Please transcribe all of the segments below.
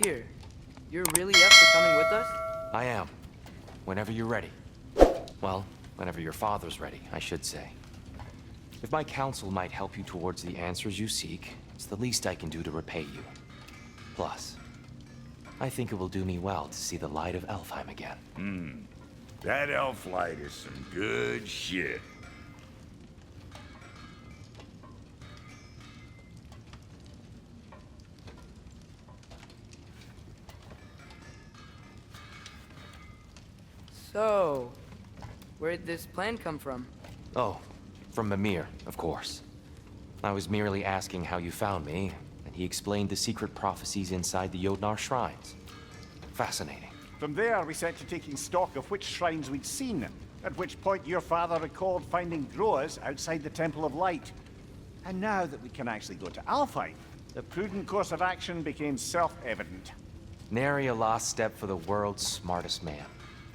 Tyr, you're really up for coming with us? I am. Whenever you're ready. Well, whenever your father's ready, I should say. If my counsel might help you towards the answers you seek, it's the least I can do to repay you. Plus, I think it will do me well to see the light of Elfheim again. That elf light is some good shit. So, where'd this plan come from? Oh, from Mimir, of course. I was merely asking how you found me, and he explained the secret prophecies inside the Jotnar shrines. Fascinating. From there, we set to taking stock of which shrines we'd seen, at which point your father recalled finding growers outside the Temple of Light. And now that we can actually go to Alfheim, the prudent course of action became self-evident. Nary a lost step for the world's smartest man.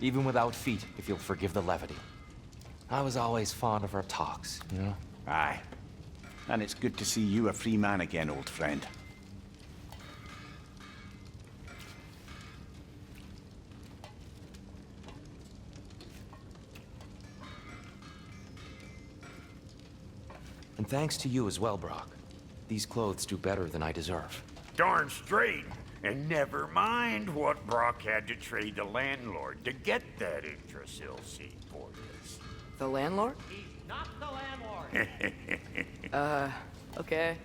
Even without feet, if you'll forgive the levity. I was always fond of our talks, you know? Aye. And it's good to see you a free man again, old friend. And thanks to you as well, Brock. These clothes do better than I deserve. Darn straight. And never mind what Brock had to trade the landlord to get that Yggdrasil seed for this. The landlord? He's not the landlord. Okay.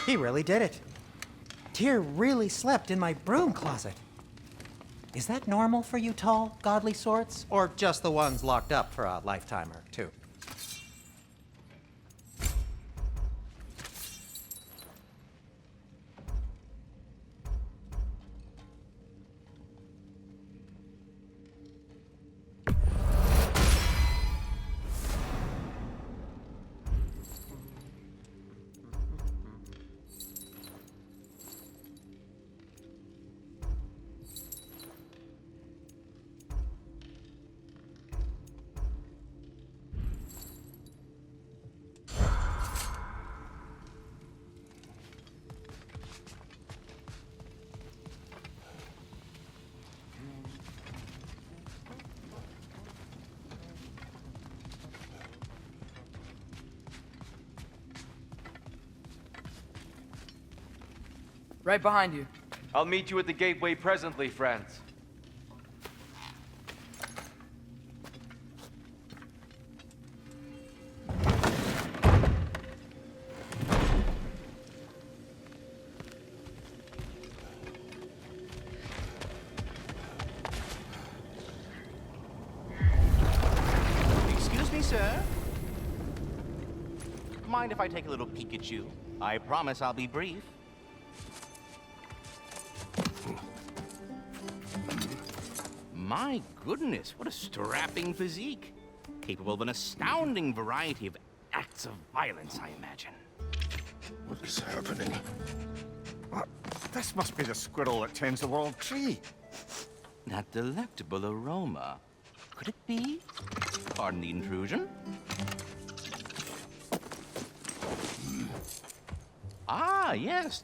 He really did it. Tyr really slept in my broom closet. Is that normal for you tall, godly sorts? Or just the ones locked up for a lifetime or two? Right behind you. I'll meet you at the gateway presently, friends. Excuse me, sir. Mind if I take a little peek at you? I promise I'll be brief. My goodness, what a strapping physique. Capable of an astounding variety of acts of violence, I imagine. What is happening? What? This must be the squirrel that tends the world tree. That delectable aroma. Could it be? Pardon the intrusion. Ah, yes.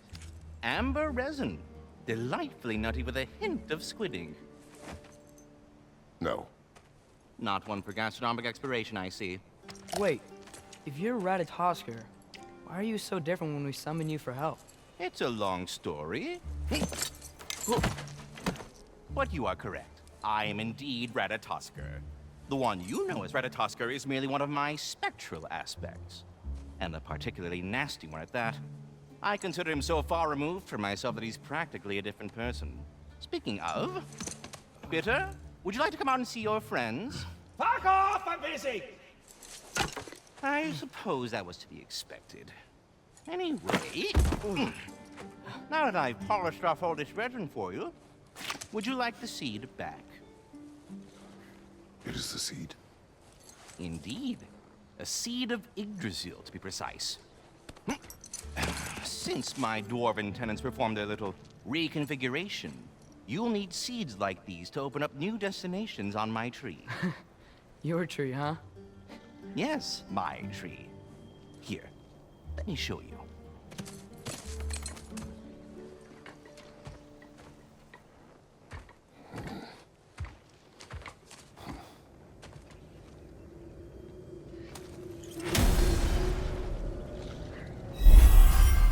Amber resin. Delightfully nutty with a hint of squid ink. No. Not one for gastronomic exploration, I see. Wait, if you're Ratatoskr, why are you so different when we summon you for help? It's a long story. But you are correct. I am indeed Ratatoskr. The one you know as Ratatoskr is merely one of my spectral aspects. And a particularly nasty one at that. I consider him so far removed from myself that he's practically a different person. Speaking of, Bitter, would you like to come out and see your friends? Fuck off! I'm busy! I suppose that was to be expected. Anyway, now that I've polished off all this resin for you, would you like the seed back? It is the seed. Indeed. A seed of Yggdrasil, to be precise. Since my dwarven tenants performed their little reconfiguration, you'll need seeds like these to open up new destinations on my tree. Your tree, huh? Yes, my tree. Here, let me show you.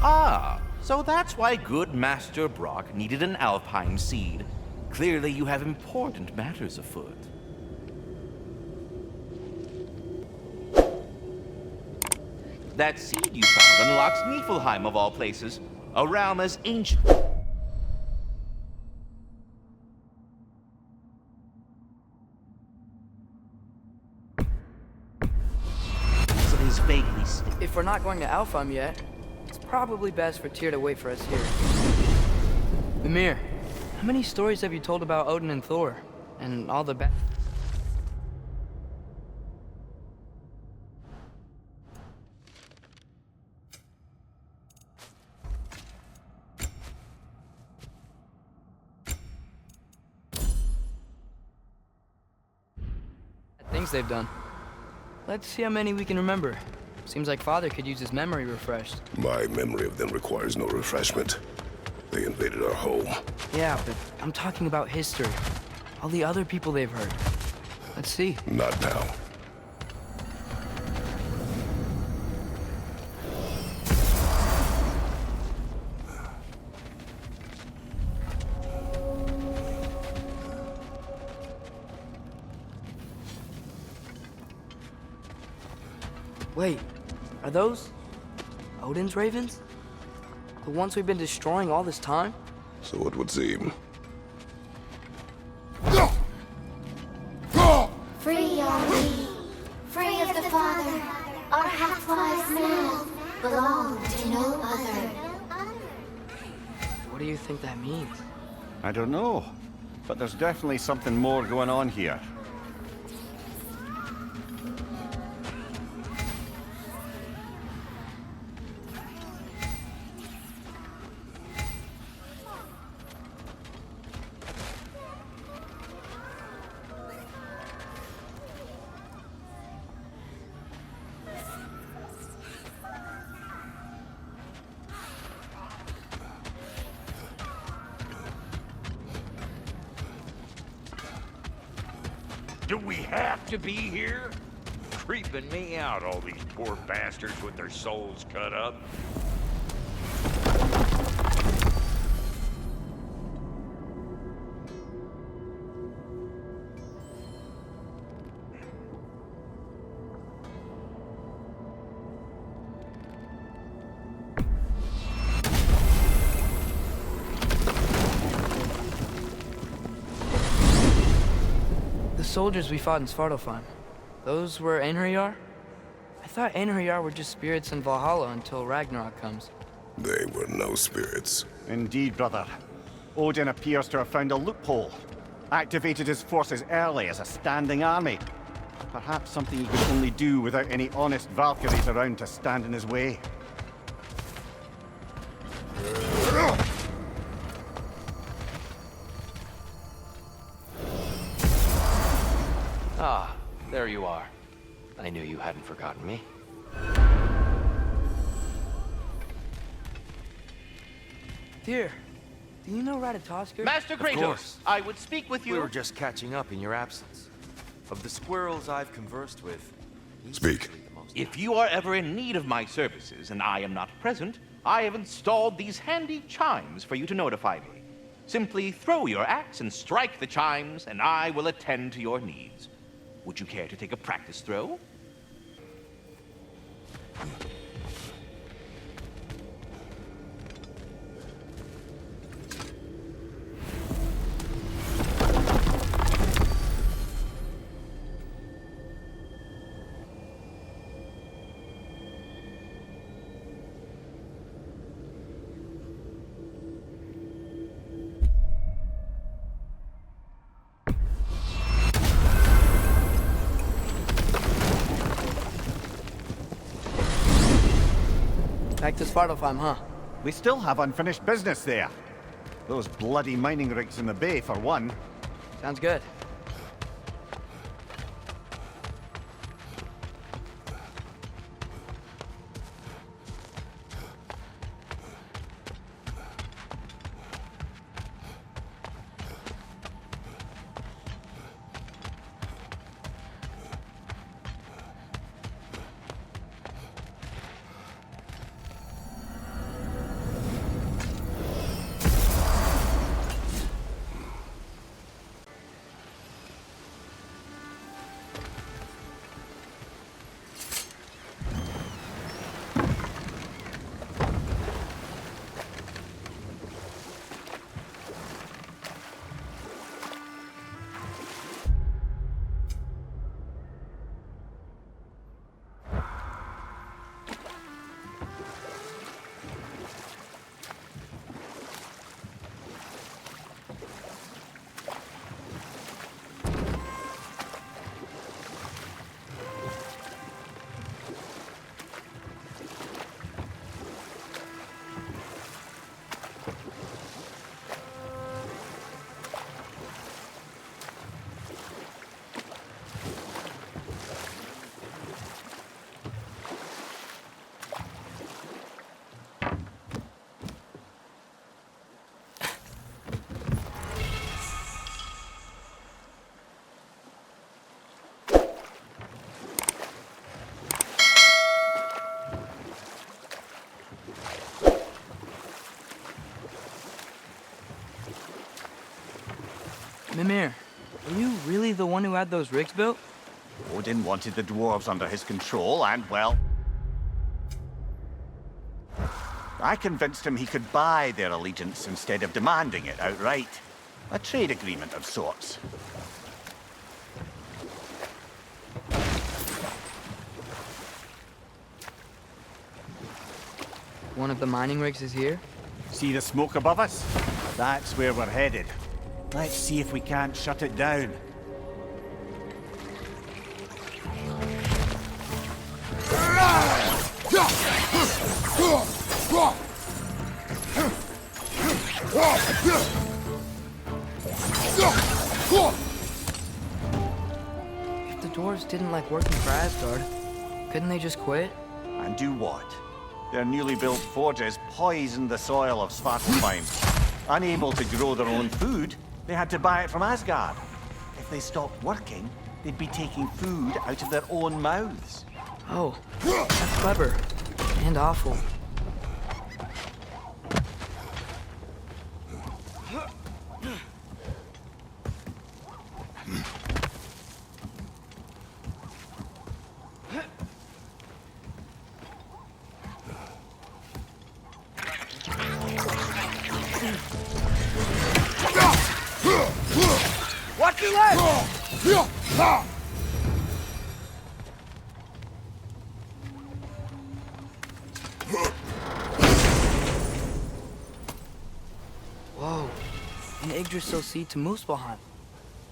Ah, so that's why good Master Brock needed an Alpine seed. Clearly you have important matters afoot. That seed you found unlocks Niflheim of all places, a realm as ancient as it is vaguely still. If we're not going to Alfheim yet, it's probably best for Tyr to wait for us here. Mimir, how many stories have you told about Odin and Thor? And all the things they've done. Let's see how many we can remember. Seems like Father could use his memory refreshed. My memory of them requires no refreshment. They invaded our home. Yeah, but I'm talking about history. All the other people they've heard. Let's see. Not now. Wait, are those Odin's ravens? The ones we've been destroying all this time? So it would seem. Free are we, free of the Father. Our half-wise man belong to no other. What do you think that means? I don't know, but there's definitely something more going on here. Do we have to be here? Creeping me out, all these poor bastards with their souls cut up. The soldiers we fought in Svartalfheim, those were Einherjar? I thought Einherjar were just spirits in Valhalla until Ragnarok comes. They were no spirits. Indeed, brother. Odin appears to have found a loophole. Activated his forces early as a standing army. Perhaps something he could only do without any honest Valkyries around to stand in his way. Ah, there you are. I knew you hadn't forgotten me. Tyr, do you know Ratatoskr? Master course. Kratos, I would speak with you. We were just catching up in your absence. Of the squirrels I've conversed with, he's Speak. actually the most... If you are ever in need of my services and I am not present, I have installed these handy chimes for you to notify me. Simply throw your axe and strike the chimes, and I will attend to your needs. Would you care to take a practice throw? Back to Svartalfheim, huh? We still have unfinished business there. Those bloody mining rigs in the bay, for one. Sounds good. Mimir, are you really the one who had those rigs built? Odin wanted the dwarves under his control, and, well... I convinced him he could buy their allegiance instead of demanding it outright. A trade agreement of sorts. One of the mining rigs is here? See the smoke above us? That's where we're headed. Let's see if we can't shut it down. If the dwarves didn't like working for Asgard, couldn't they just quit? And do what? Their newly built forges poisoned the soil of Svartalfheim. Unable to grow their own food, they had to buy it from Asgard. If they stopped working, they'd be taking food out of their own mouths. Oh, that's clever. And awful. Watch your left! Whoa, an Yggdrasil seed to Muspelheim.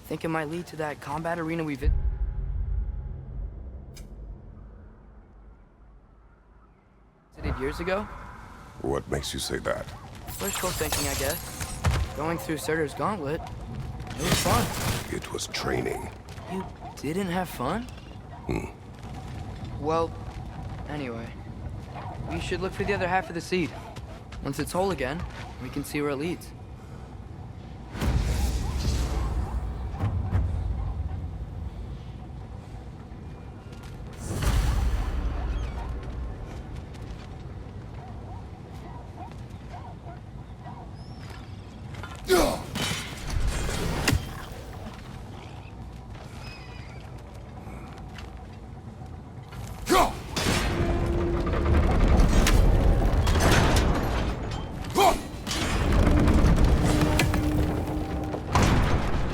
Think it might lead to that combat arena we visited years ago? What makes you say that? Wishful thinking, I guess. Going through Surtur's gauntlet, it was fun. It was training. You didn't have fun? Well, anyway. We should look for the other half of the seed. Once it's whole again, we can see where it leads.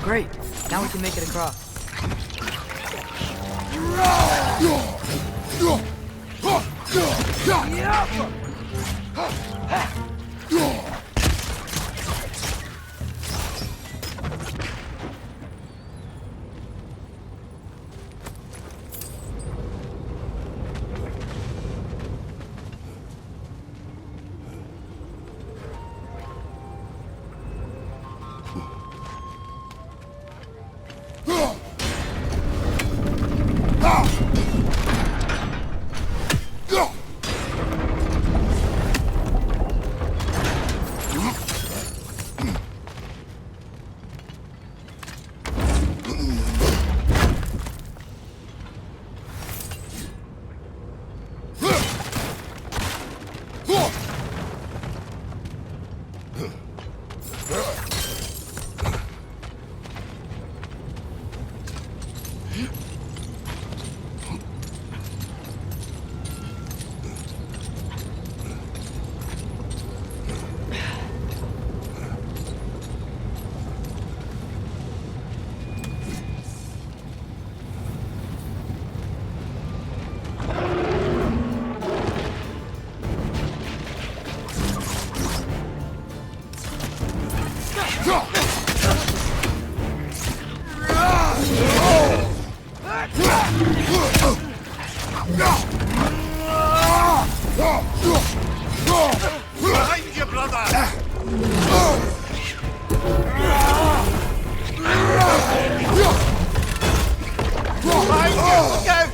Great. Now we can make it across. Behind you, brother! Behind you! Look out!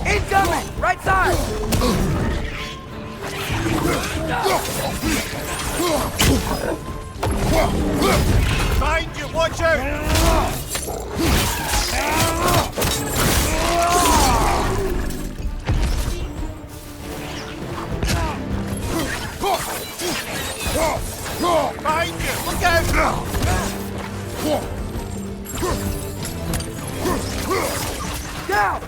Incoming! Right side! Behind you! Watch out! Behind you! Look out! Down!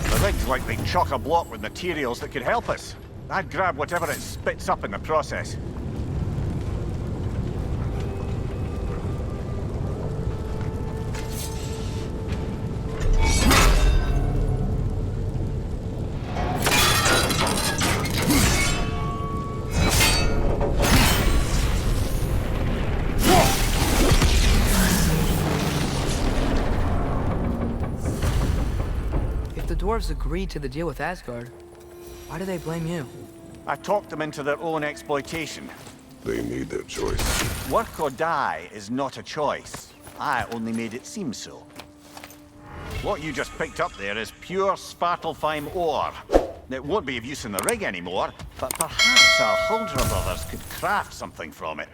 The rig's like they chock-a-block with materials that could help us. I'd grab whatever it spits up in the process. If the dwarves agreed to the deal with Asgard, why do they blame you? I talked them into their own exploitation. They made their choice. Work or die is not a choice. I only made it seem so. What you just picked up there is pure Svartalfheim ore. It won't be of use in the rig anymore, but perhaps our Huldra brothers could craft something from it.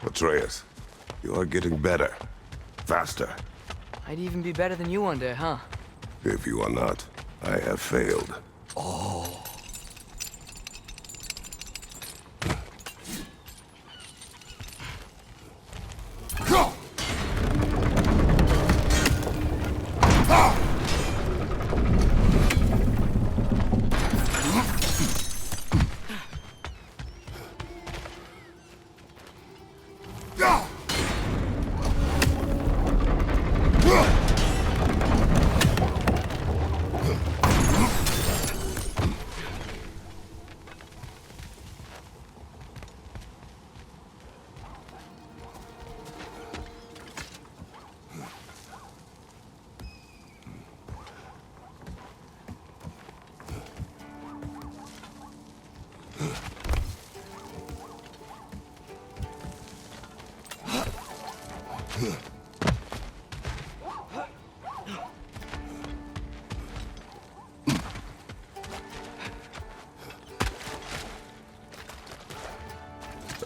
Atreus, you are getting better. Faster. I'd even be better than you one day, huh? If you are not, I have failed.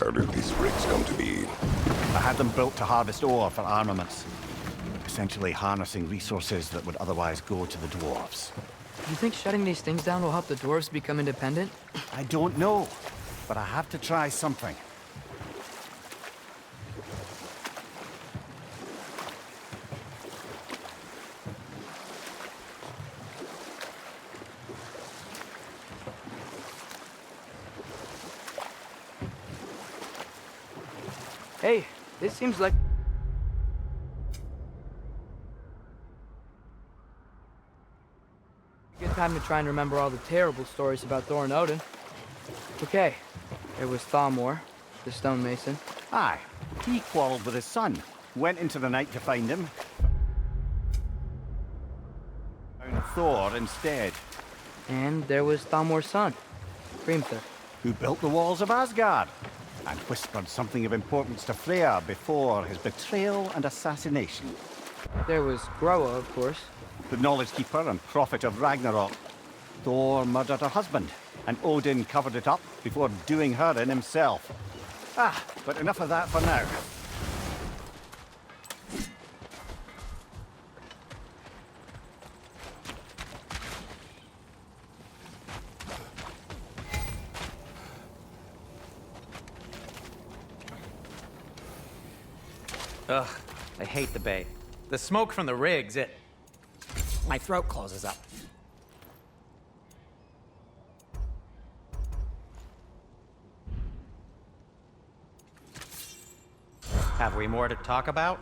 How did these rigs come to be? I had them built to harvest ore for armaments. Essentially harnessing resources that would otherwise go to the dwarves. You think shutting these things down will help the dwarves become independent? I don't know, but I have to try something. Hey, this seems like... a good time to try and remember all the terrible stories about Thor and Odin. Okay, there was Thalmor, the stonemason. Aye, he quarreled with his son. Went into the night to find him. Found Thor instead. And there was Thalmor's son, Grimthur. Who built the walls of Asgard and whispered something of importance to Freya before his betrayal and assassination. There was Groa, of course. The knowledge keeper and prophet of Ragnarok. Thor murdered her husband, and Odin covered it up before doing her in himself. But enough of that for now. Ugh, I hate the bay. The smoke from the rigs, my throat closes up. Have we more to talk about?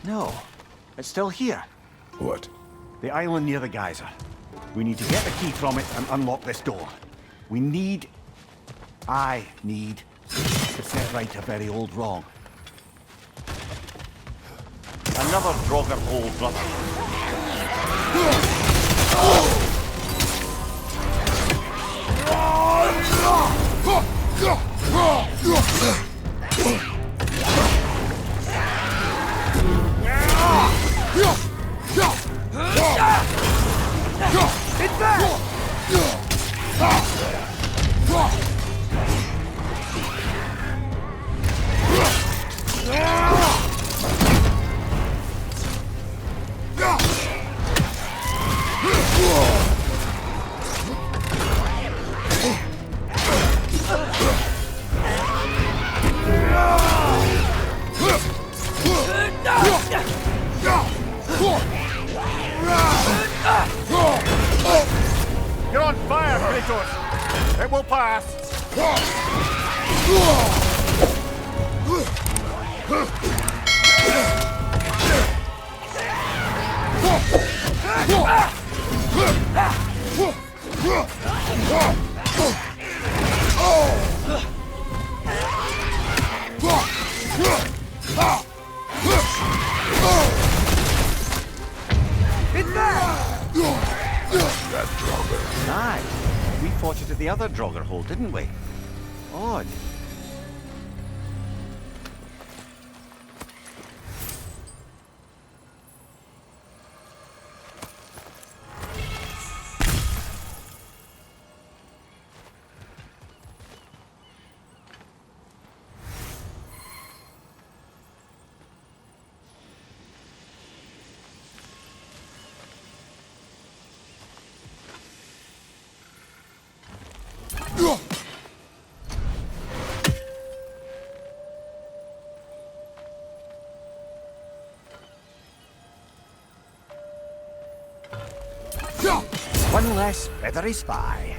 No, it's still here. What? The island near the geyser. We need to get the key from it and unlock this door. I need to set right a very old wrong. Another Draugr hole, brother. It's back! You're on fire, Kratos! It will pass! It's back! That Draugr. Aye. We fought it at the other Draugr hole, didn't we? Odd. One less feathery spy.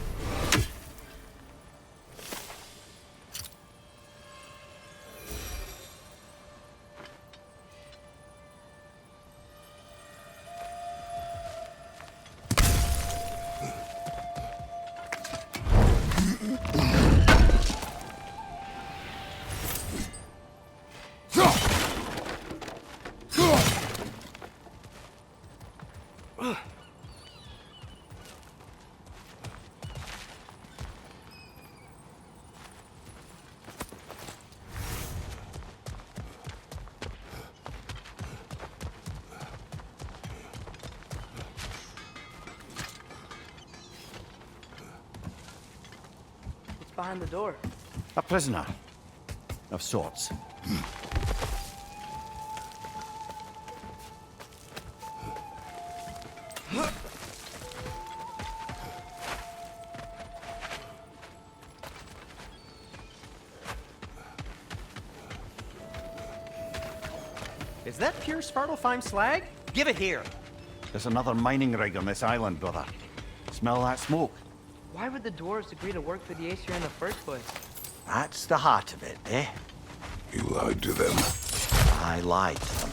behind the door? A prisoner. Of sorts. Is that pure Svartalfheim slag? Give it here. There's another mining rig on this island, brother. Smell that smoke? Why would the dwarves agree to work for the Aesir in the first place? That's the heart of it, eh? You lied to them. I lied to them.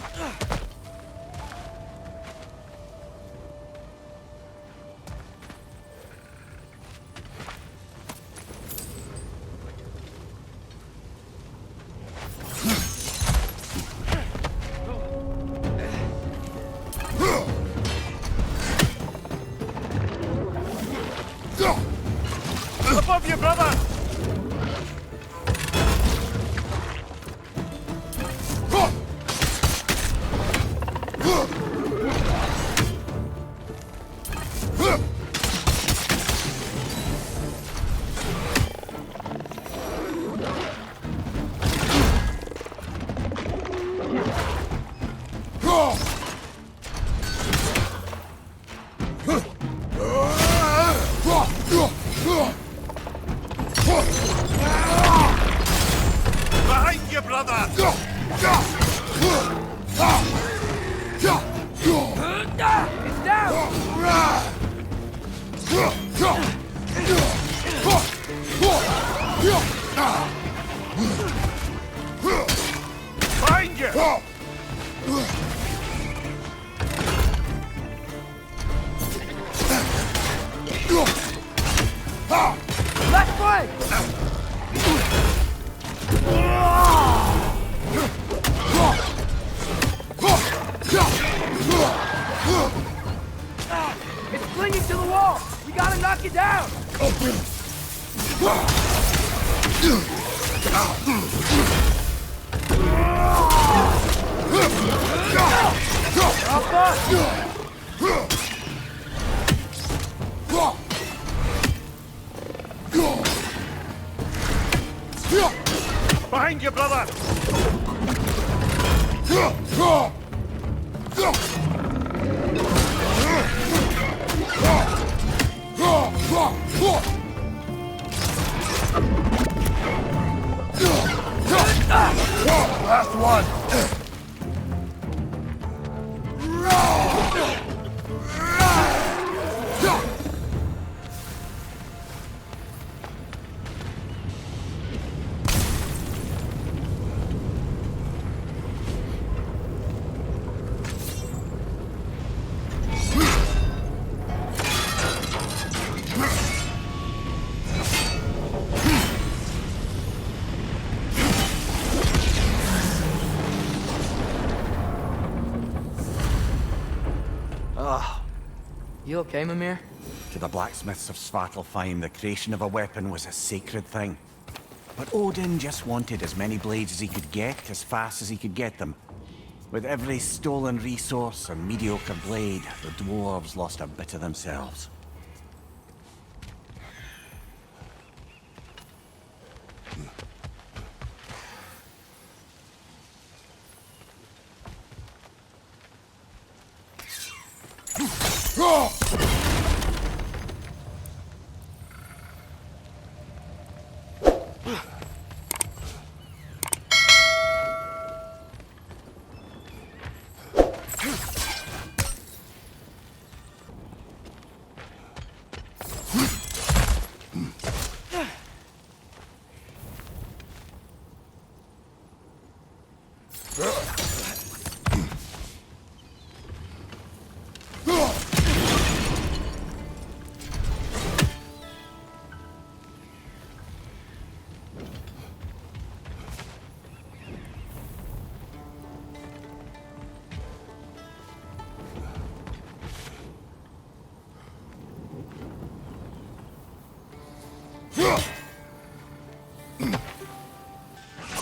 Above you, brother! Behind you, brother! It's down! Behind you! Left flank! It's clinging to the wall! We gotta knock it down! Behind you, brother! Last one! You okay, Mimir? To the blacksmiths of Svartalfheim, the creation of a weapon was a sacred thing. But Odin just wanted as many blades as he could get, as fast as he could get them. With every stolen resource and mediocre blade, the dwarves lost a bit of themselves.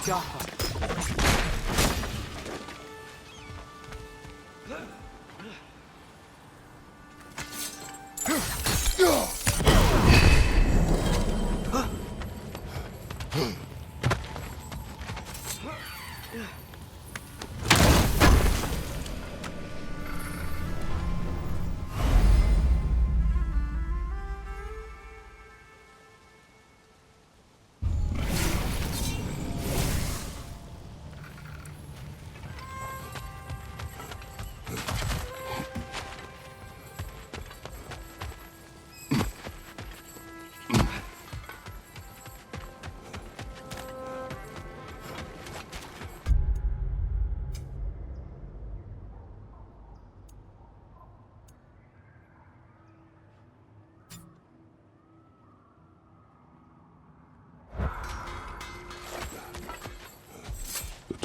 God.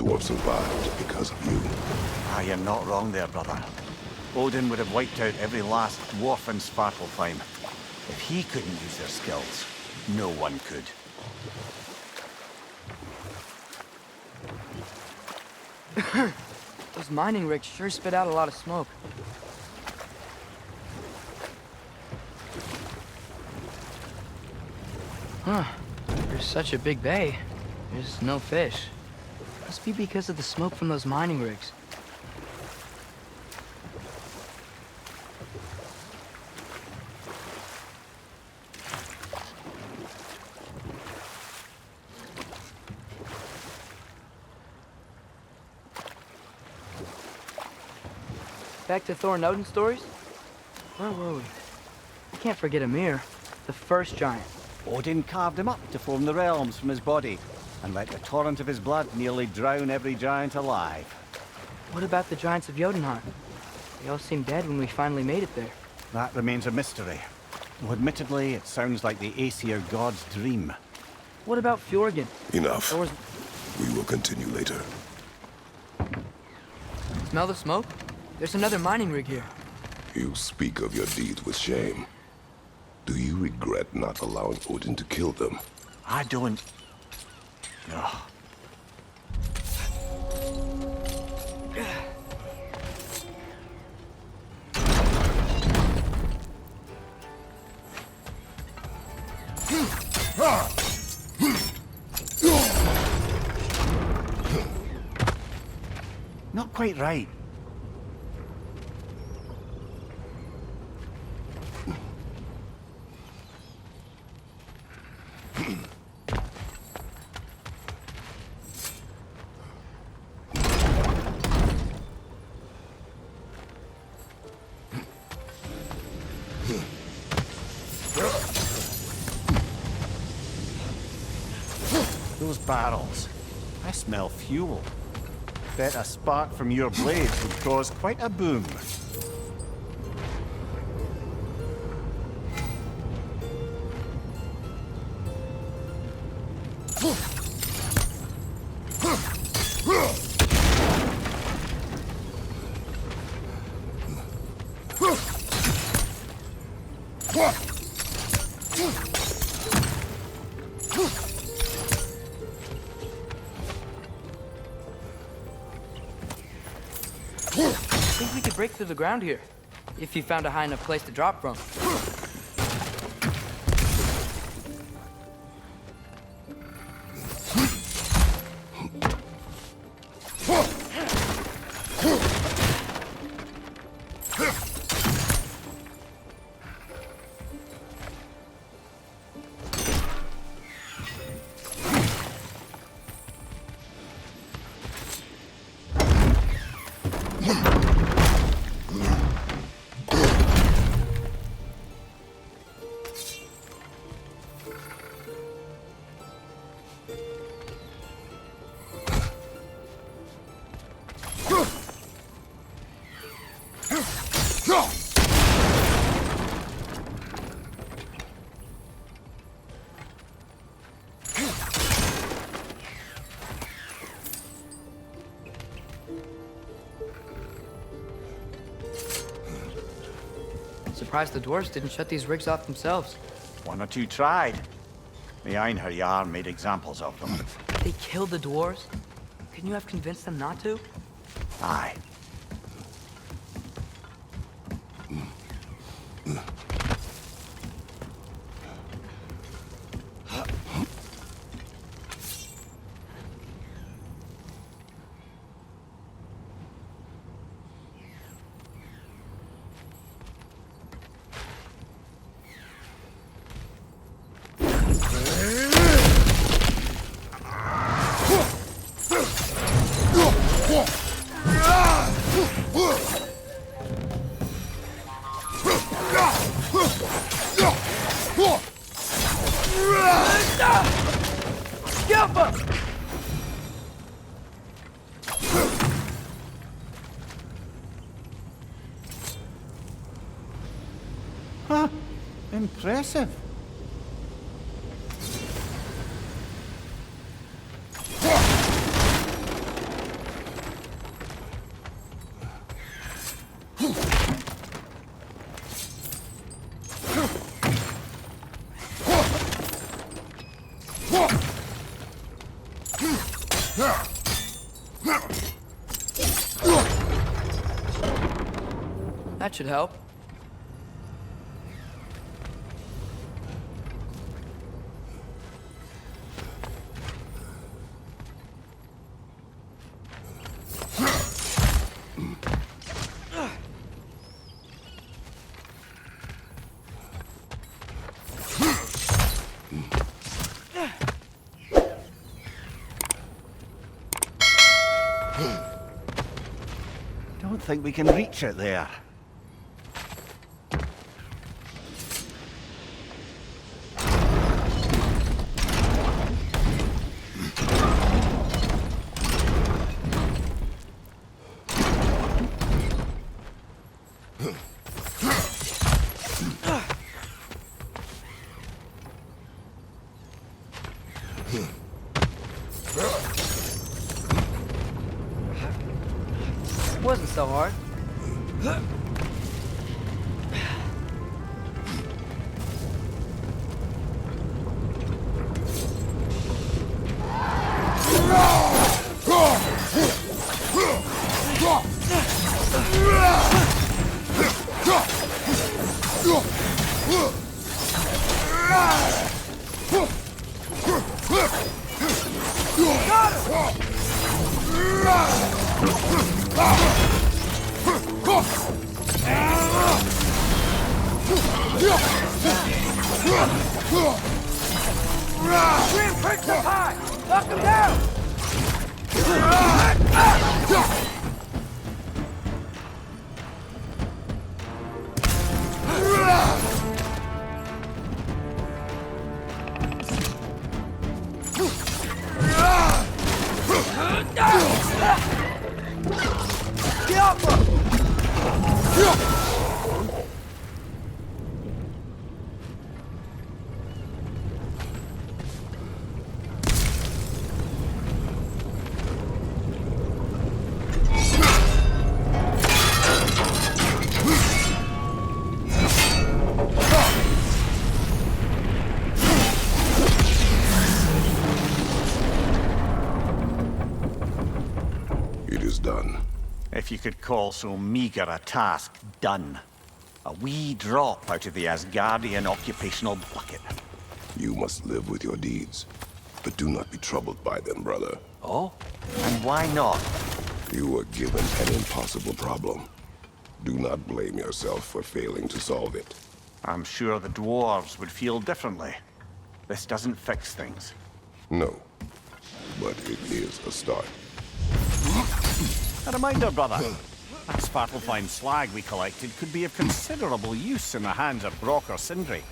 dwarf survived because of you. Ah, you're not wrong there, brother. Odin would have wiped out every last dwarf in Svartalfheim. If he couldn't use their skills, no one could. Those mining rigs sure spit out a lot of smoke. Huh. There's such a big bay. There's no fish. Must be because of the smoke from those mining rigs. Back to Thor and Odin stories? Where were we? I can't forget Ymir, the first giant. Odin carved him up to form the realms from his body, and let the torrent of his blood nearly drown every giant alive. What about the giants of Jotunheim? They all seemed dead when we finally made it there. That remains a mystery. Though admittedly, it sounds like the Aesir god's dream. What about Fjorgen? Enough. There was... We will continue later. Smell the smoke? There's another mining rig here. You speak of your deeds with shame. Do you regret not allowing Odin to kill them? I don't... No. Not quite right. Those barrels. I smell fuel. Bet a spark from your blades would cause quite a boom. I think we could break through the ground here, if you found a high enough place to drop from. Surprised the dwarves didn't shut these rigs off themselves. One or two tried. The Einherjar made examples of them. They killed the dwarves? Couldn't you have convinced them not to? Aye. Huh. Impressive. That should help. Don't think we can reach it there. Wasn't so hard. It is done. If you could call so meager a task done. A wee drop out of the Asgardian occupational bucket. You must live with your deeds, but do not be troubled by them, brother. Oh? And why not? You were given an impossible problem. Do not blame yourself for failing to solve it. I'm sure the dwarves would feel differently. This doesn't fix things. No, but it is a start. A reminder, brother. That Svartalfheim slag we collected could be of considerable use in the hands of Brock or Sindri.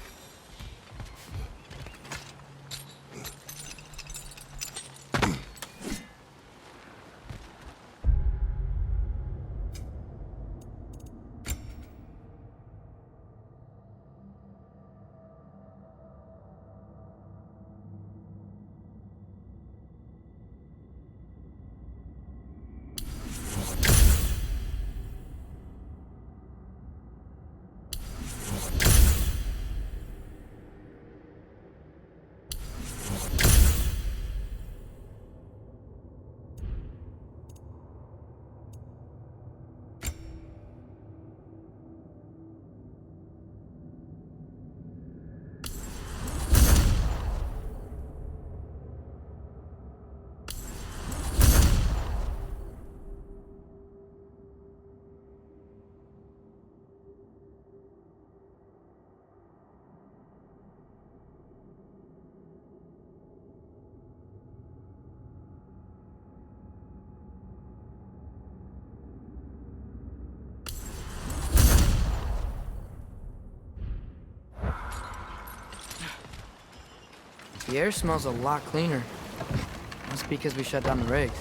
The air smells a lot cleaner. Must be because we shut down the rigs.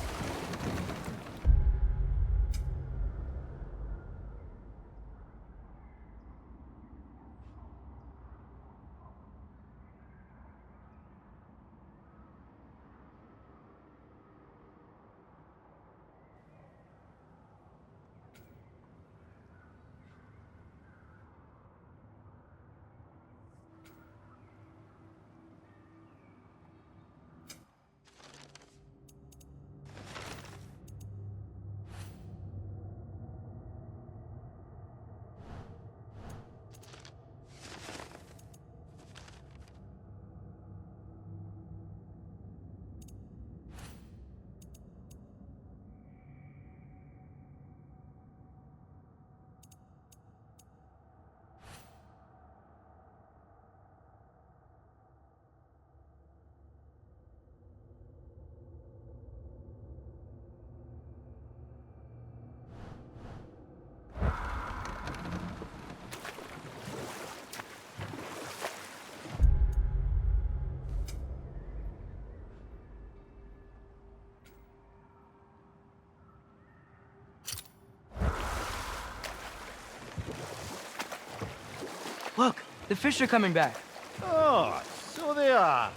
Look, the fish are coming back. Oh, so they are.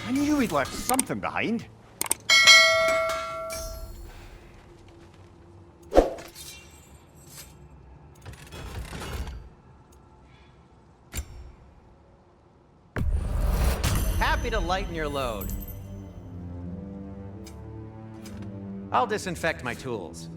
I knew we'd left something behind. Happy to lighten your load. I'll disinfect my tools.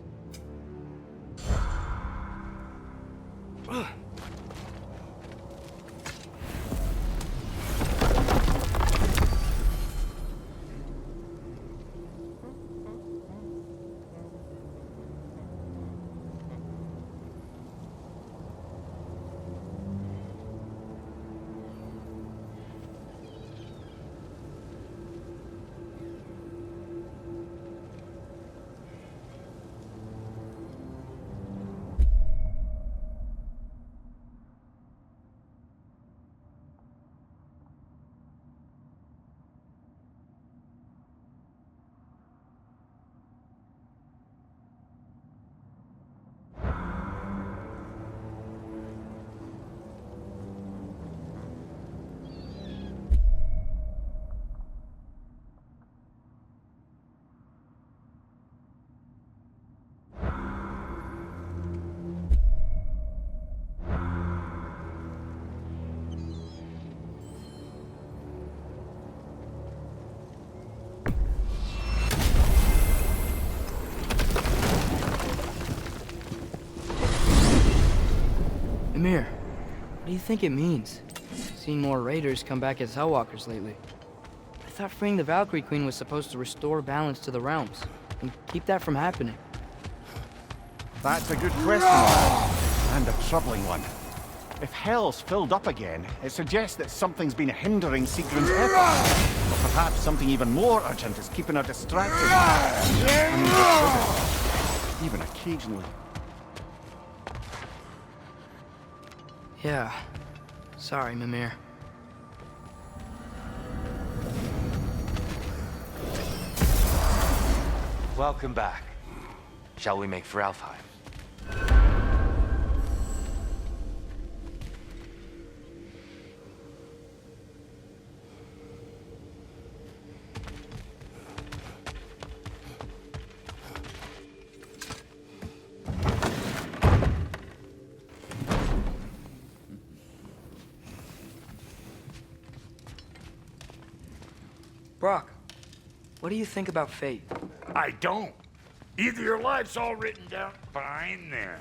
Amir, what do you think it means? Seen more raiders come back as Hellwalkers lately. I thought freeing the Valkyrie Queen was supposed to restore balance to the realms and keep that from happening. That's a good question, and a troubling one. If Hell's filled up again, it suggests that something's been hindering Sigrun's effort. Or perhaps something even more urgent is keeping her distracted. Even occasionally. Yeah. Sorry, Mimir. Welcome back. Shall we make for Alfheim? Brock, what do you think about fate? I don't. Either your life's all written down fine then.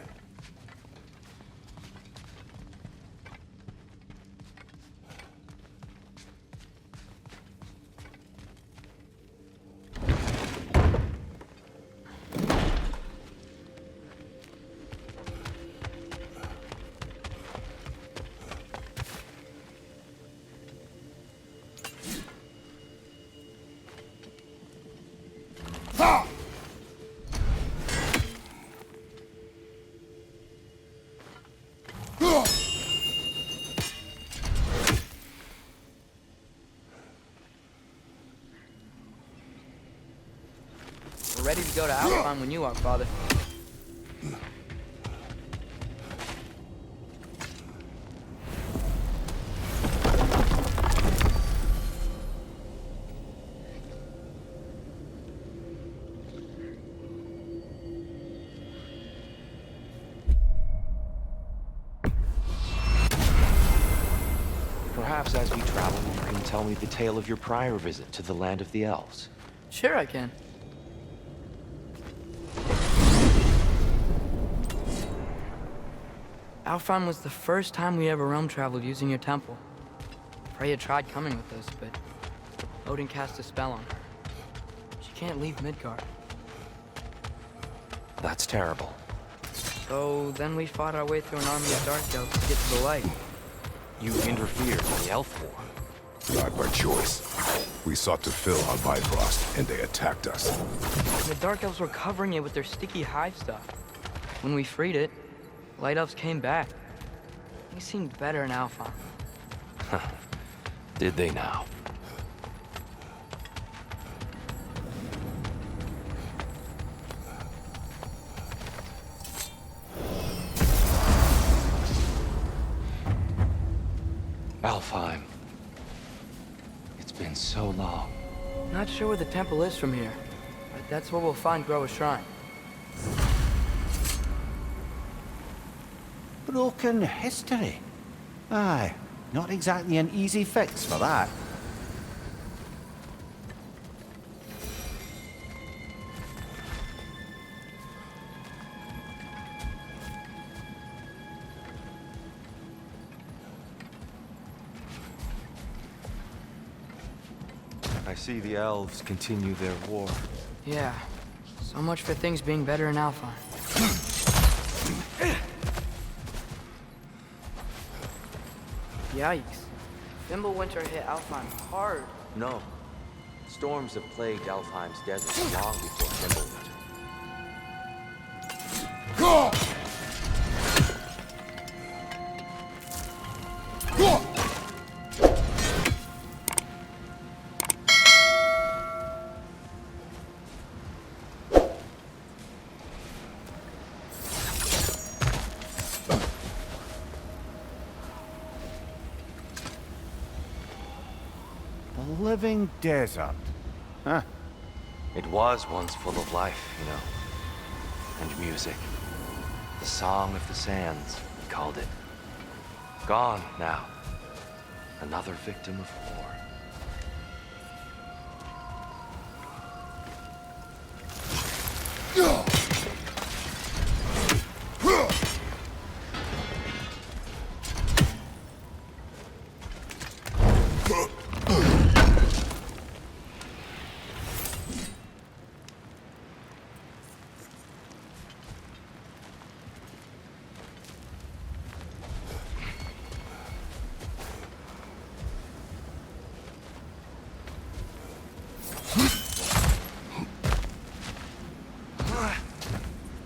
We're ready to go to Alfheim when you are, Father. Perhaps as we travel, you can tell me the tale of your prior visit to the land of the elves. Sure I can. Alfheim was the first time we ever realm traveled using your temple. Freya tried coming with us, but Odin cast a spell on her. She can't leave Midgard. That's terrible. So then we fought our way through an army of dark elves to get to the light. You interfered in the elf war. Not by choice. We sought to fill our Bifrost, and they attacked us. The Dark Elves were covering it with their sticky hive stuff. When we freed it, Light Elves came back. They seemed better in Alpha. Did they now? Alfheim. It's been so long. Not sure where the temple is from here, but that's where we'll find Groa's shrine. Broken history. Aye, not exactly an easy fix for that. I see the elves continue their war. Yeah, so much for things being better in Alpha. Yikes. Fimbulwinter hit Alfheim hard. No. Storms have plagued Alfheim's desert long before Fimbulwinter. The living desert. Huh. It was once full of life, you know. And music. The Song of the Sands, he called it. Gone now. Another victim of war.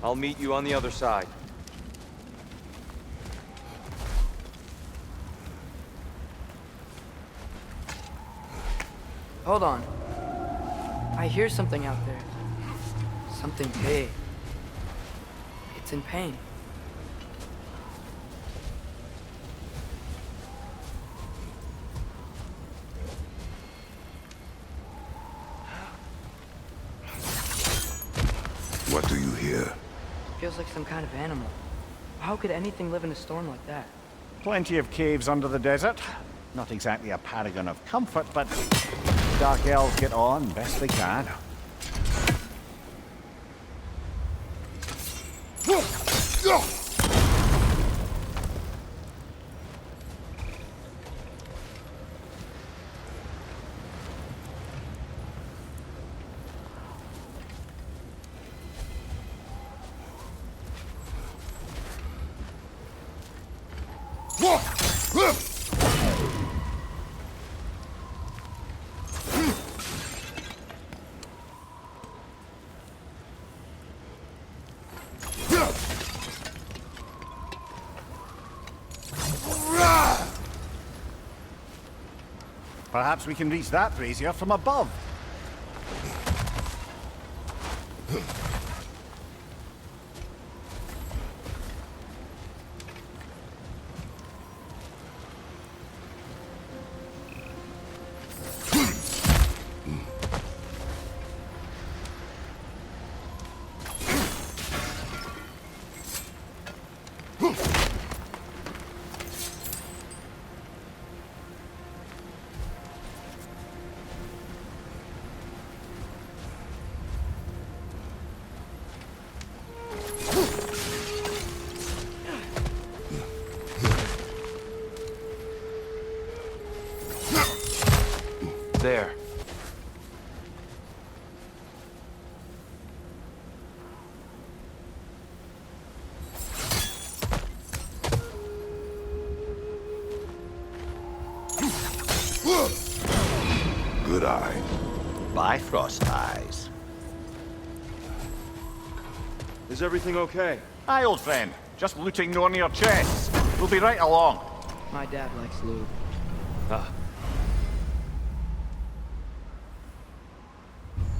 I'll meet you on the other side. Hold on. I hear something out there. Something big. It's in pain. What do you hear? Feels like some kind of animal. How could anything live in a storm like that? Plenty of caves under the desert. Not exactly a paragon of comfort, but Dark Elves get on best they can. Perhaps we can reach that brazier from above. die. Bifrost eyes. Is everything okay? Aye, old friend. Just looting one of your chests. We'll be right along. My dad likes lube. Ah.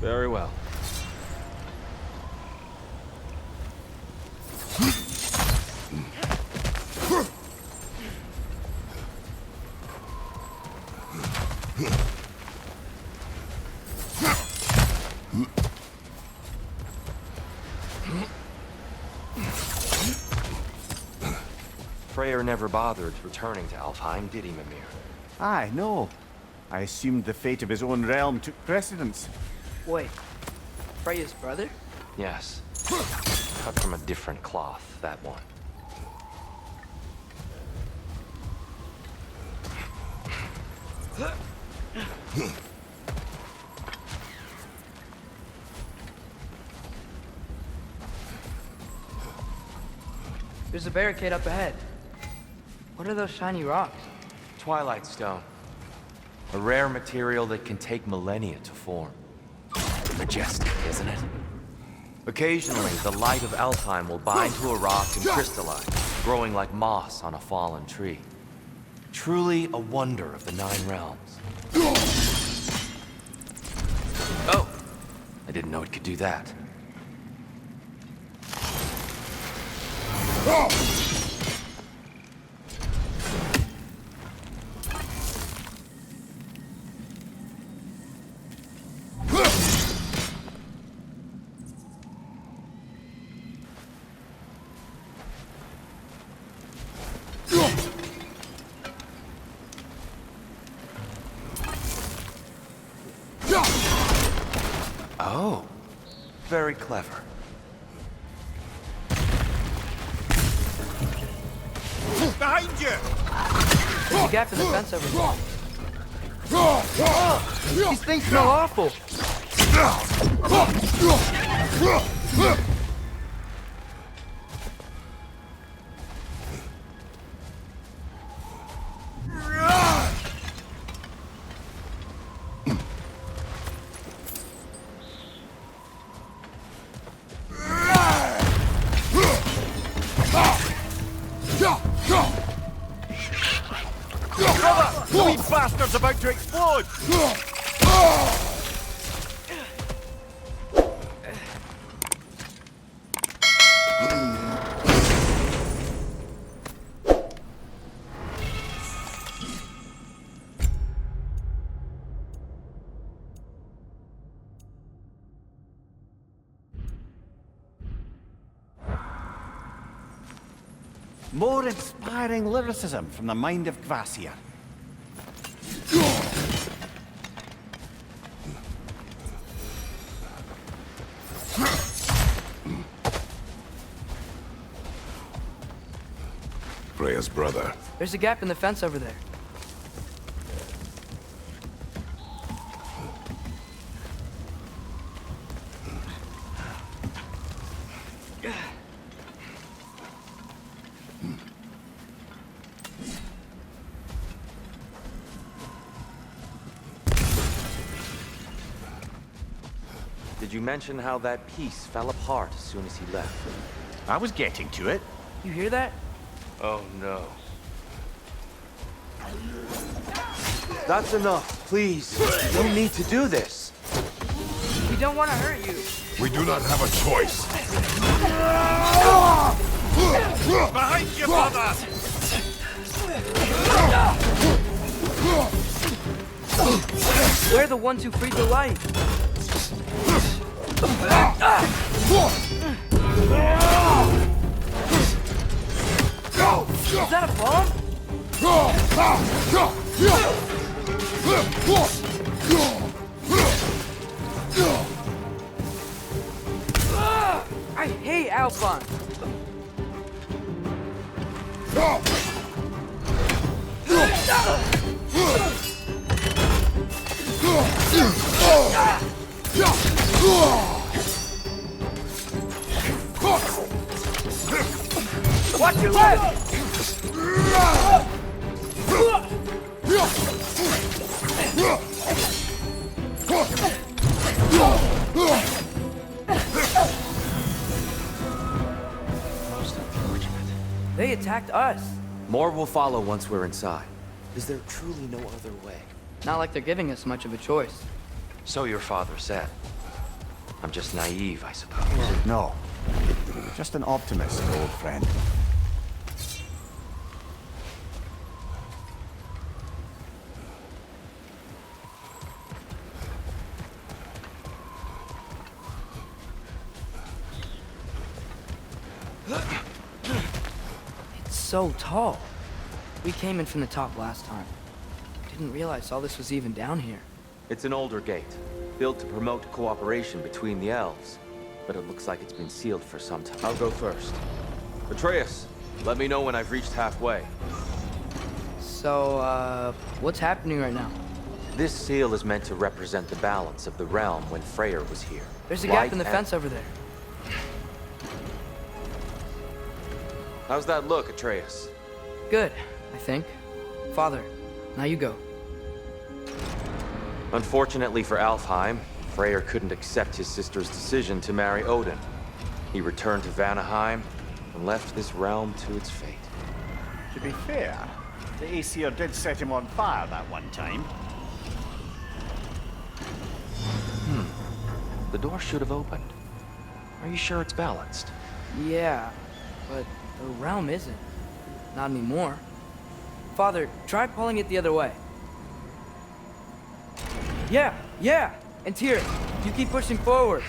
Very well. Freyr never bothered returning to Alfheim, did he, Mimir? Aye, no. I assumed the fate of his own realm took precedence. Wait, Freya's brother? Yes. Cut from a different cloth, that one. There's a barricade up ahead. What are those shiny rocks? Twilight Stone. A rare material that can take millennia to form. Majestic, isn't it? Occasionally, the light of Alfheim will bind to a rock and crystallize, growing like moss on a fallen tree. Truly a wonder of the Nine Realms. Oh! I didn't know it could do that. Oh, very clever. Behind you! There's a gap in the fence over there. These things smell awful. Brother! The wee bastard's about to explode! More inspiring lyricism from the mind of Kvasir. Freya's brother. There's a gap in the fence over there. Did you mention how that piece fell apart as soon as he left? I was getting to it. You hear that? Oh no. That's enough, please. No need to do this. We don't want to hurt you. We do not have a choice. Behind you, brother! We're the ones who freed the light. Is that a bomb? I hate Alphon. Watch your left! They attacked us. More will follow once we're inside. Is there truly no other way? Not like they're giving us much of a choice. So your father said. I'm just naive, I suppose. No. Just an optimist, old friend. It's so tall. We came in from the top last time. Didn't realize all this was even down here. It's an older gate, built to promote cooperation between the elves. But it looks like it's been sealed for some time. I'll go first. Atreus, let me know when I've reached halfway. So, what's happening right now? This seal is meant to represent the balance of the realm when Freyr was here. There's a gap in the fence over there. How's that look, Atreus? Good, I think. Father, now you go. Unfortunately for Alfheim, Freyr couldn't accept his sister's decision to marry Odin. He returned to Vanaheim and left this realm to its fate. To be fair, the Aesir did set him on fire that one time. The door should have opened. Are you sure it's balanced? Yeah, but the realm isn't. Not anymore. Father, try pulling it the other way. Yeah! And Tyr, you keep pushing forward.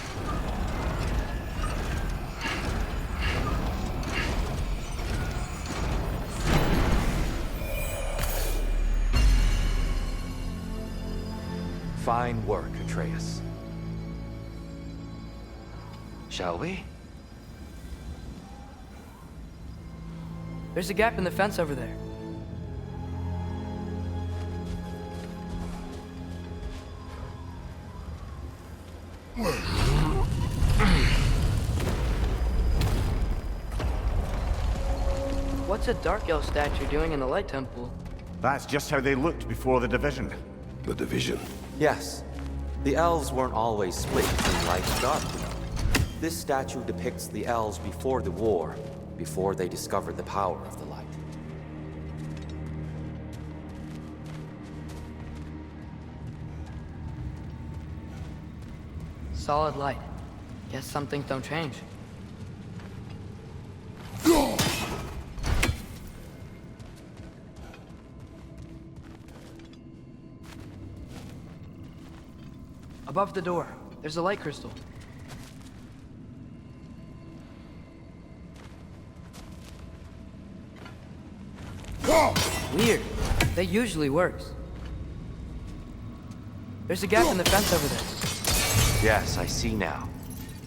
Fine work, Atreus. Shall we? There's a gap in the fence over there. What's a Dark Elf statue doing in the Light Temple? That's just how they looked before the division. The division. Yes. The elves weren't always split between light and dark, you know. This statue depicts the elves before the war, before they discovered the power of the light. Solid light. Guess some things don't change. Above the door, there's a light crystal. Weird. That usually works. There's a gap in the fence over there. Yes, I see now.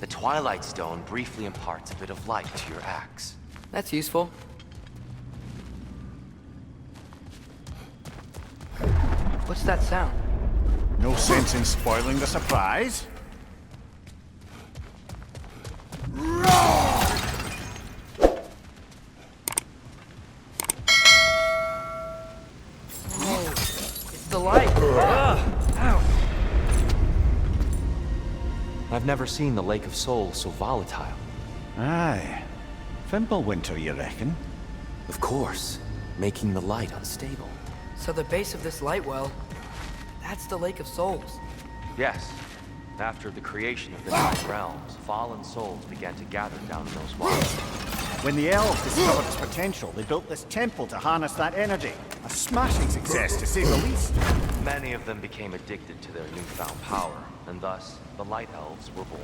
The Twilight Stone briefly imparts a bit of light to your axe. That's useful. What's that sound? No sense in spoiling the surprise. It's the light. Ow. I've never seen the Lake of Souls so volatile. Aye. Fimbulwinter, you reckon? Of course, making the light unstable. So the base of this light well, that's the Lake of Souls. Yes. After the creation of the Nine Realms, fallen souls began to gather down in those waters. When the elves discovered its potential, they built this temple to harness that energy. A smashing success, to say the least. Many of them became addicted to their newfound power, and thus, the Light Elves were born.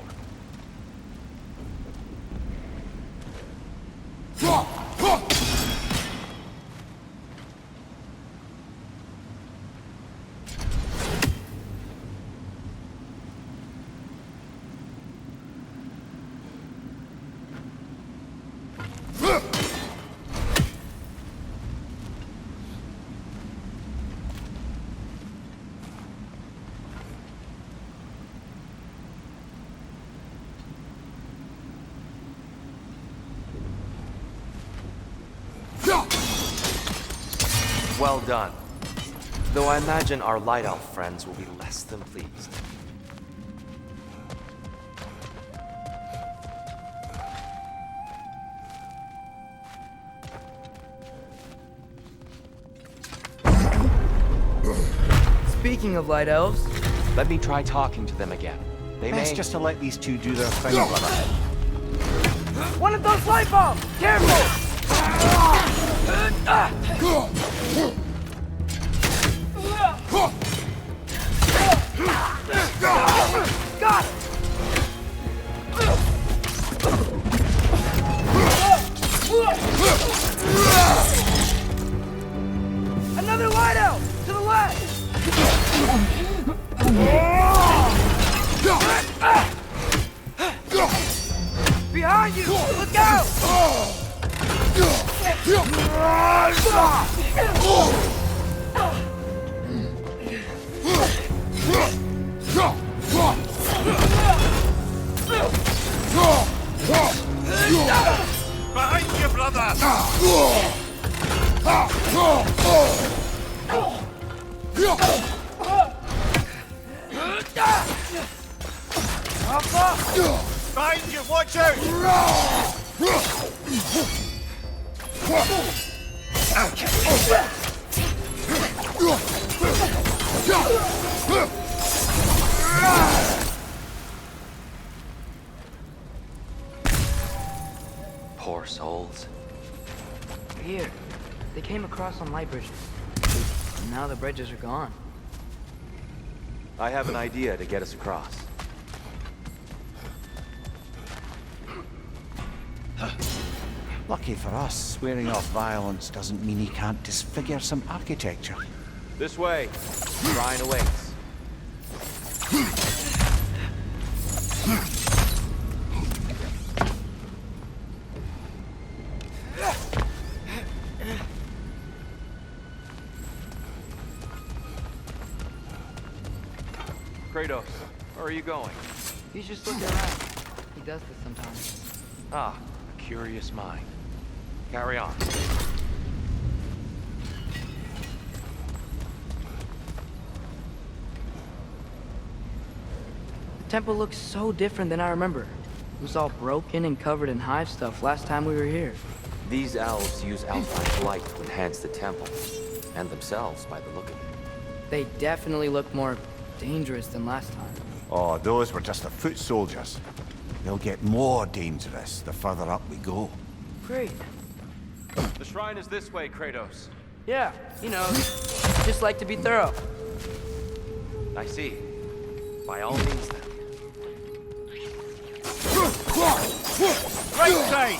Well done. Though I imagine our Light Elf friends will be less than pleased. Speaking of light elves, Let me try talking to them again. They Best may... just to let these two do their thing, brother. one of those light bulbs! Careful! Got it! Another light elf! To the left! Behind you! Look out! Behind you, brother! Behind you, watch out! Poor souls. Here. They came across on light bridges. And now the bridges are gone. I have an idea to get us across. Lucky for us, swearing off violence doesn't mean he can't disfigure some architecture. This way. Shrine awaits. Kratos, where are you going? He's just looking around. He does this sometimes. Ah, a curious mind. Carry on. The temple looks so different than I remember. It was all broken and covered in hive stuff last time we were here. These elves use Alpine light to enhance the temple, and themselves by the look of it. They definitely look more dangerous than last time. Oh, those were just the foot soldiers. They'll get more dangerous the further up we go. Great. The shrine is this way, Kratos. Yeah, you know, just like to be thorough. I see. By all means, then. Right side!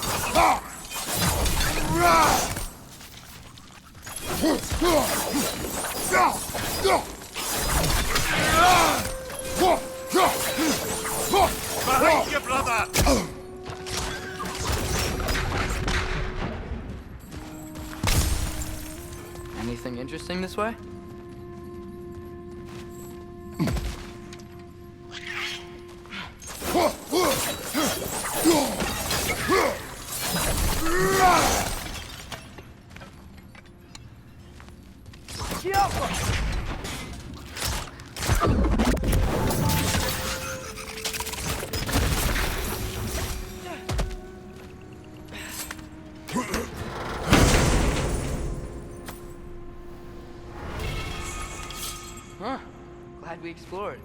Behind you, brother! Anything interesting this way? Huh. Glad we explored.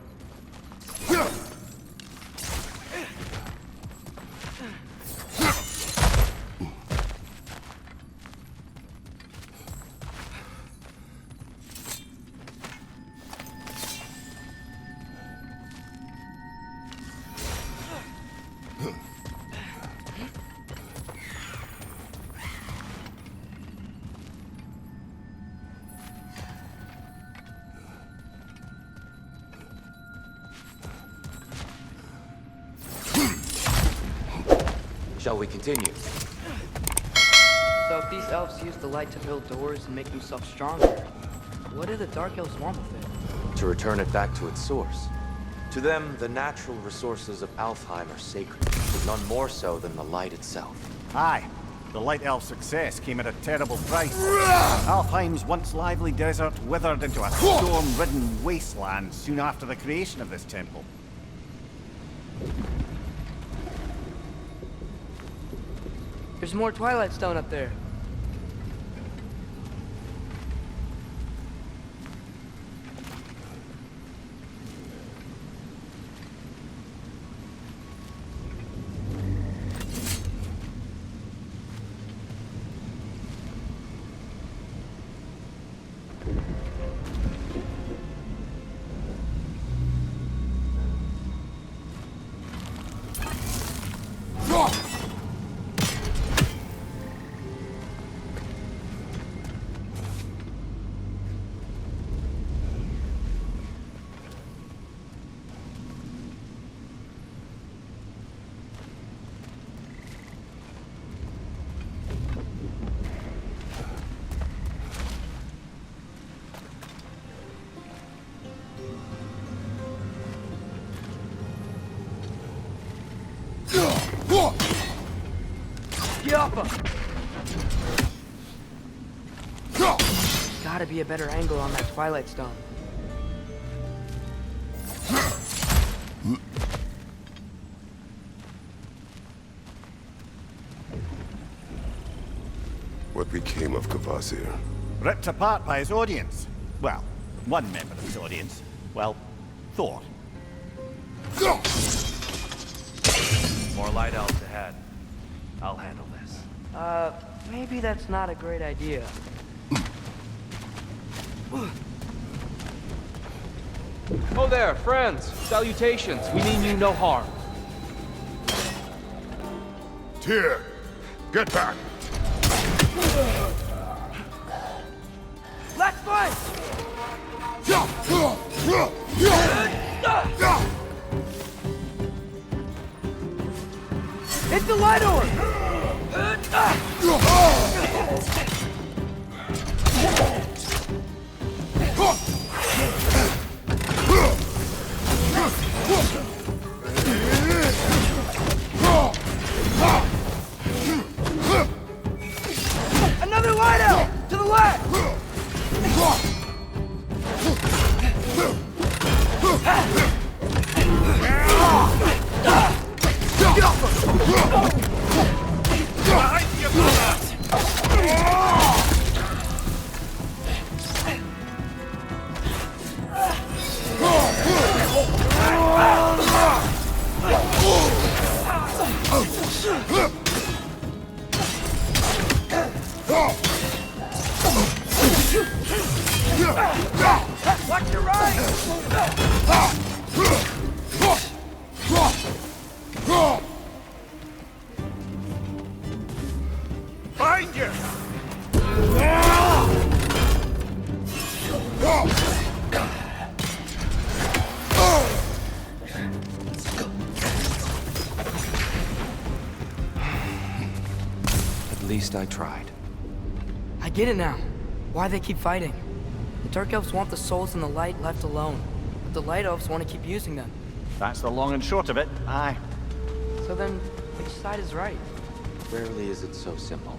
Shall we continue? So if these elves use the light to build doors and make themselves stronger, what do the Dark Elves want with it? To return it back to its source. To them, the natural resources of Alfheim are sacred, but none more so than the light itself. Aye, the Light Elf's success came at a terrible price. Alfheim's once lively desert withered into a storm-ridden wasteland soon after the creation of this temple. There's more Twilight Stone up there. Gotta be a better angle on that Twilight Stone. What became of Kvasir? Ripped apart by his audience. Well, one member of his audience. Well, thought. More light elves ahead. I'll handle this. Maybe that's not a great idea. Oh there, friends. Salutations. We mean you no harm. Tyr, get back! Let's fight! Hit the light orb! Another light out! To the left! Behind you, brother! Watch your right! Find you! At least I tried. I get it now. Why they keep fighting. The Dark Elves want the souls in the light left alone, but the Light Elves want to keep using them. That's the long and short of it. Aye. So then, which side is right? Rarely is it so simple.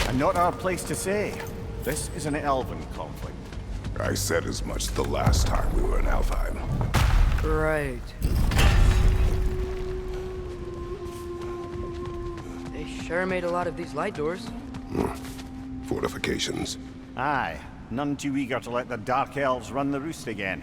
And not our place to say. This is an elven conflict. I said as much the last time we were in Alfheim. Right. They sure made a lot of these light doors. Fortifications. Aye. None too eager to let the Dark Elves run the roost again.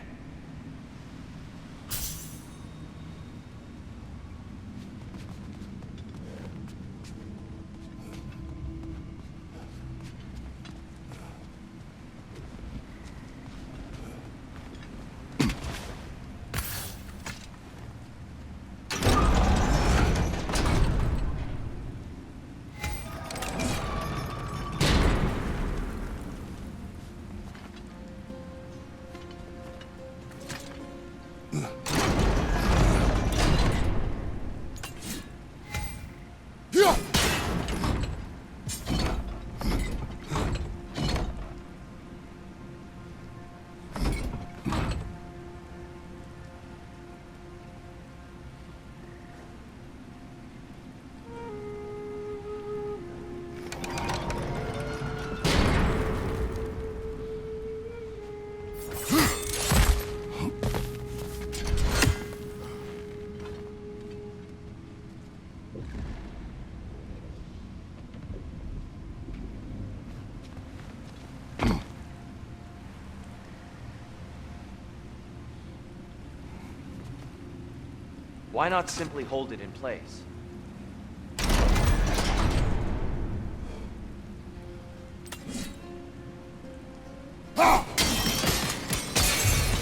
Why not simply hold it in place?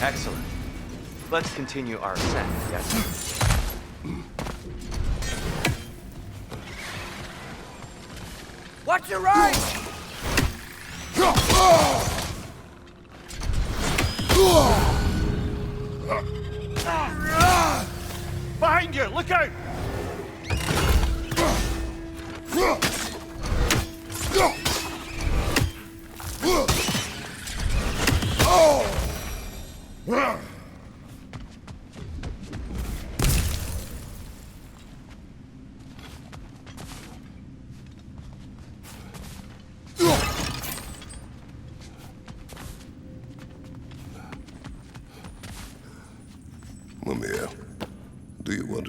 Excellent. Let's continue our ascent, yes? Watch your right! Behind you! Look out!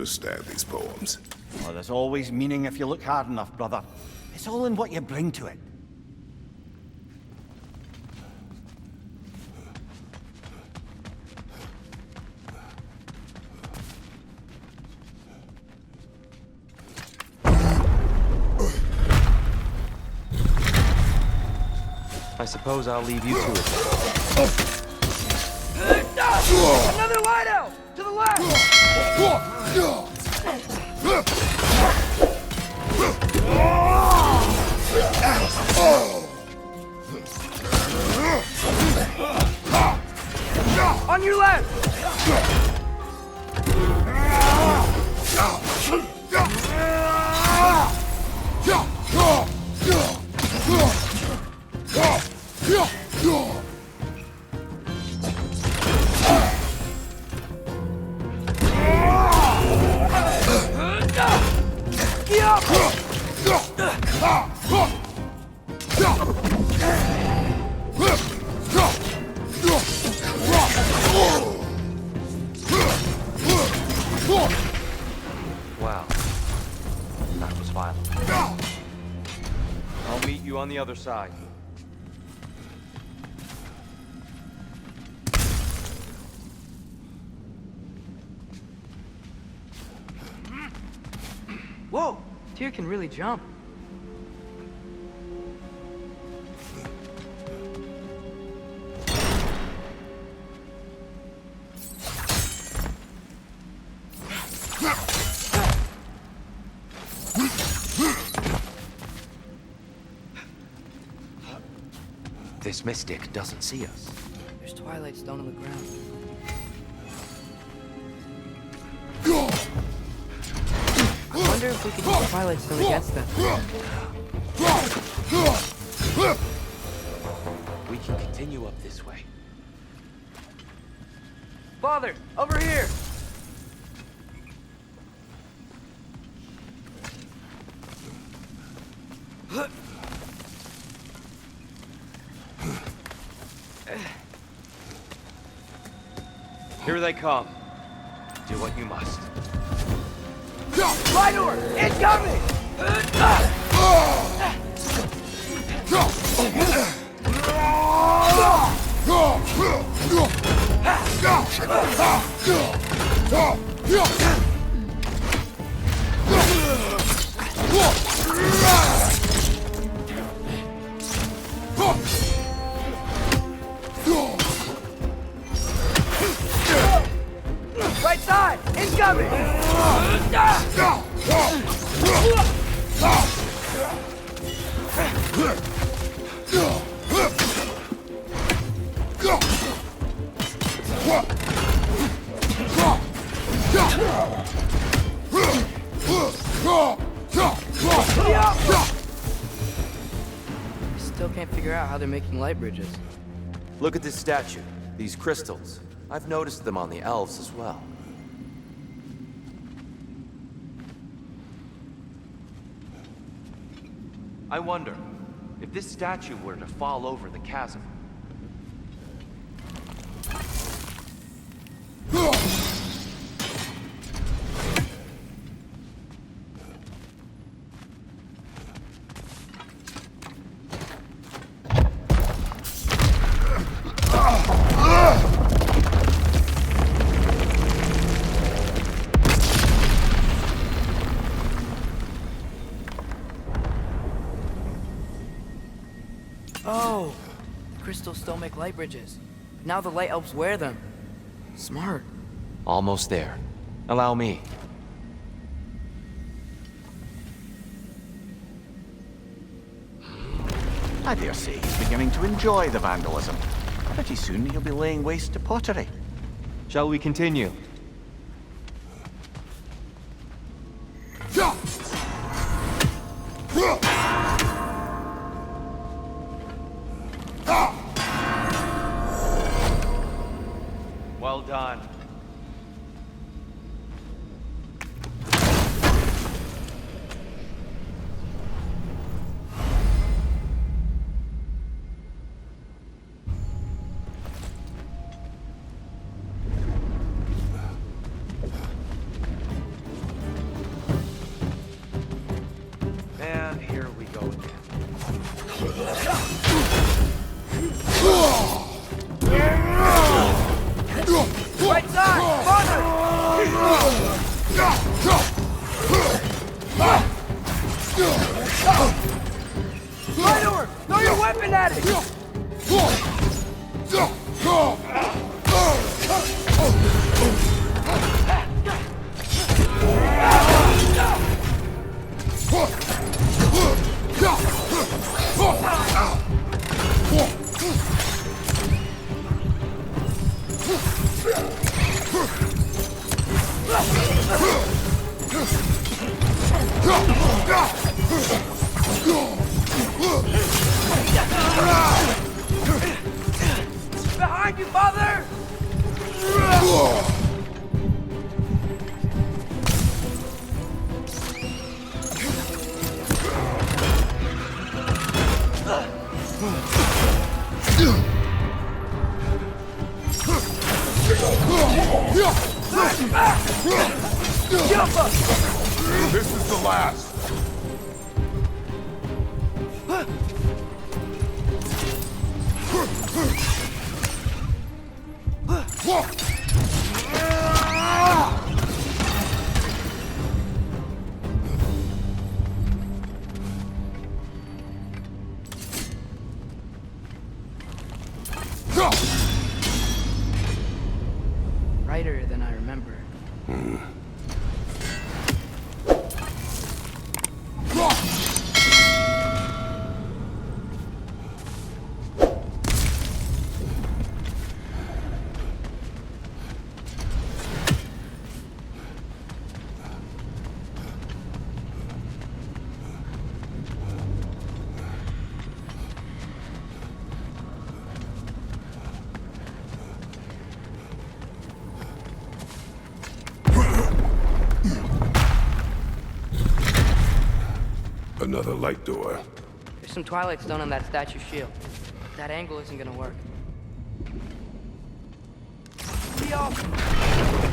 understand these poems. Well, there's always meaning if you look hard enough, brother. It's all in what you bring to it. I suppose I'll leave you to it. Another light out! To the left! On your left! Wow. That was violent. I'll meet you on the other side. Whoa! Tyr can really jump. This mystic doesn't see us. There's Twilight Stone on the ground. I wonder if we could use Twilight Stone against them. We can continue up this way. Father, over here! Here they come. Do what you must. Fly door! Incoming! Right side! Incoming! Still can't figure out how they're making light bridges. Look at this statue. These crystals. I've noticed them on the elves as well. I wonder, if this statue were to fall over the chasm. Oh! The crystals still make light bridges. Now the light elves wear them. Smart. Almost there. Allow me. I dare say he's beginning to enjoy the vandalism. Pretty soon he'll be laying waste to pottery. Shall we continue? Well done. Fly to her! Throw your weapon at it! Behind you, father! This is the last. Brighter than I remember. Another light door. There's some Twilight Stone on that statue shield. That angle isn't gonna work. Be off!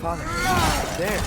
Father, there.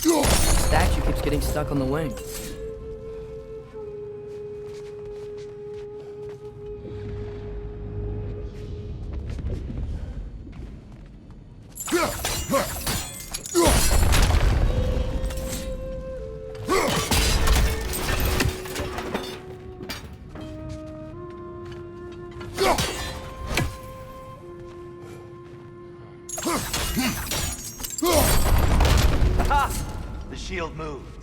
The statue keeps getting stuck on the wing. Shield moved.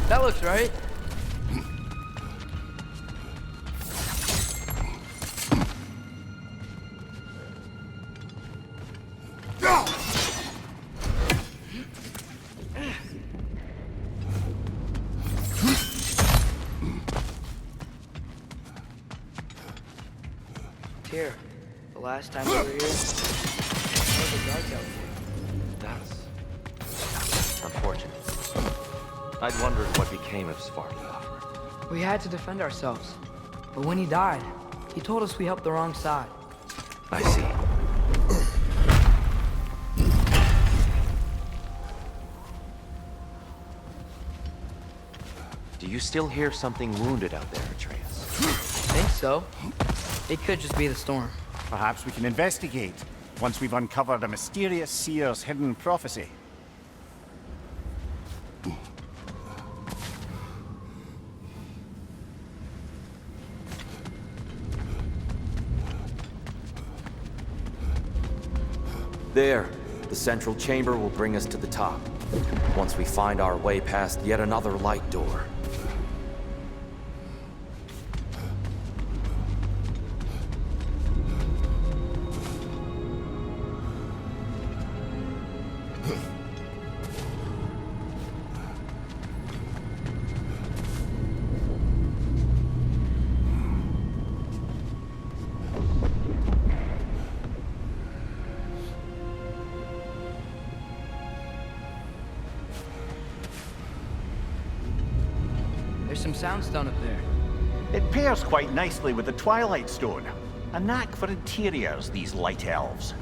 That looks right. Here, the last time we were here, there was a dark out there. That's unfortunate. I'd wondered what became of Svartalfur. We had to defend ourselves. But when he died, he told us we helped the wrong side. I see. Do you still hear something wounded out there, Atreus? Think so. It could just be the storm. Perhaps we can investigate, once we've uncovered a mysterious seer's hidden prophecy. There. The central chamber will bring us to the top. Once we find our way past yet another light door. There's some soundstone up there. It pairs quite nicely with the Twilight Stone. A knack for interiors, these light elves.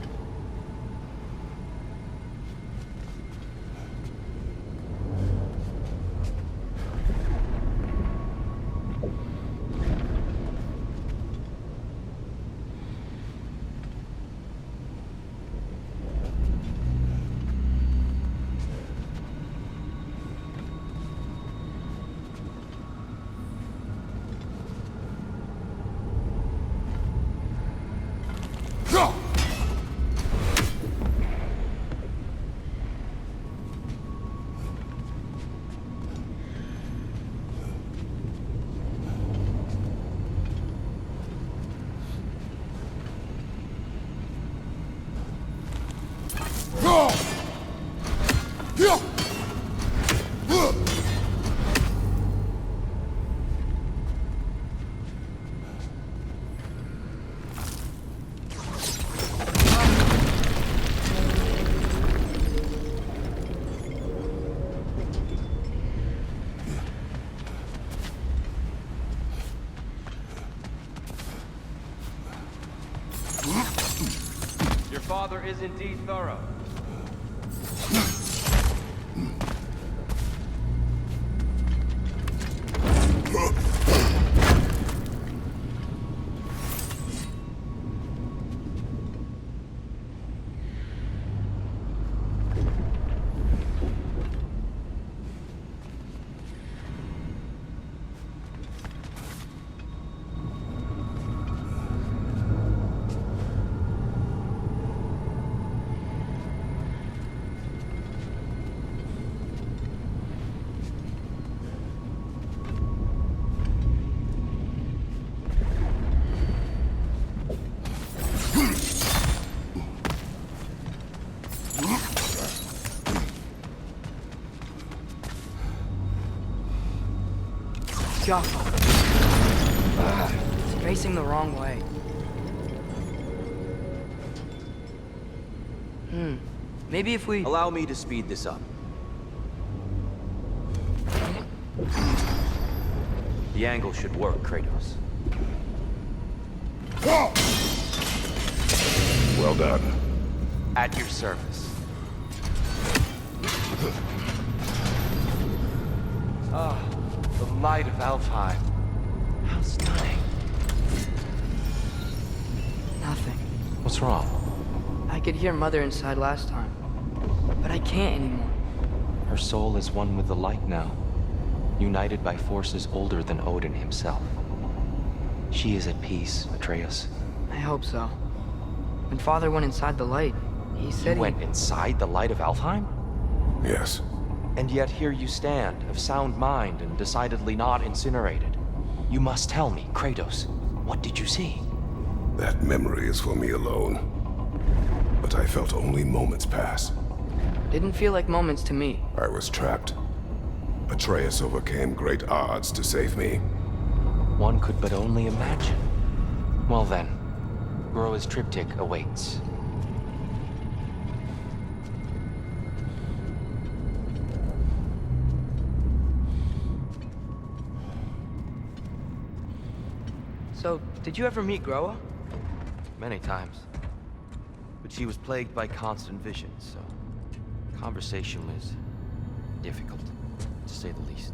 Your father is indeed thorough. Go. It's facing the wrong way. Maybe if we... Allow me to speed this up. The angle should work, Kratos. Well done. At your service. The light of Alfheim. How stunning. Nothing. What's wrong? I could hear Mother inside last time, but I can't anymore. Her soul is one with the light now, united by forces older than Odin himself. She is at peace, Atreus. I hope so. When Father went inside the light, he said You went inside the light of Alfheim? Yes. And yet here you stand, of sound mind and decidedly not incinerated. You must tell me, Kratos, what did you see? That memory is for me alone. But I felt only moments pass. Didn't feel like moments to me. I was trapped. Atreus overcame great odds to save me. One could but only imagine. Well then, Groa's triptych awaits. So, did you ever meet Groa? Many times. But she was plagued by constant visions, so conversation was difficult, to say the least.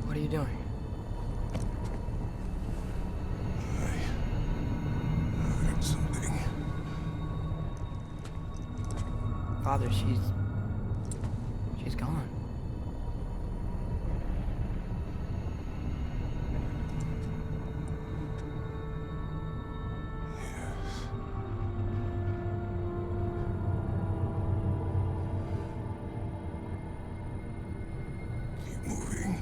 What are you doing? I heard something. Father, she's gone. Keep moving.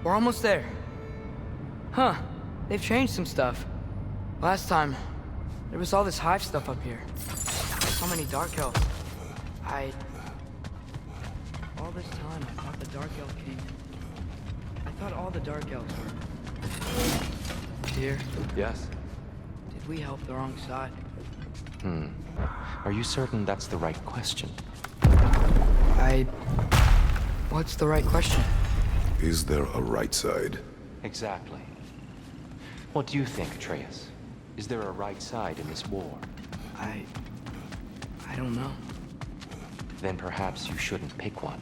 We're almost there. Huh. They've changed some stuff. Last time, there was all this hive stuff up here. So many Dark Elves. All this time, I thought the Dark Elf King... I thought all the Dark Elves were... Dear, Yes? did we help the wrong side? Are you certain that's the right question? What's the right question? Is there a right side? Exactly. What do you think, Atreus? Is there a right side in this war? I don't know. Then perhaps you shouldn't pick one.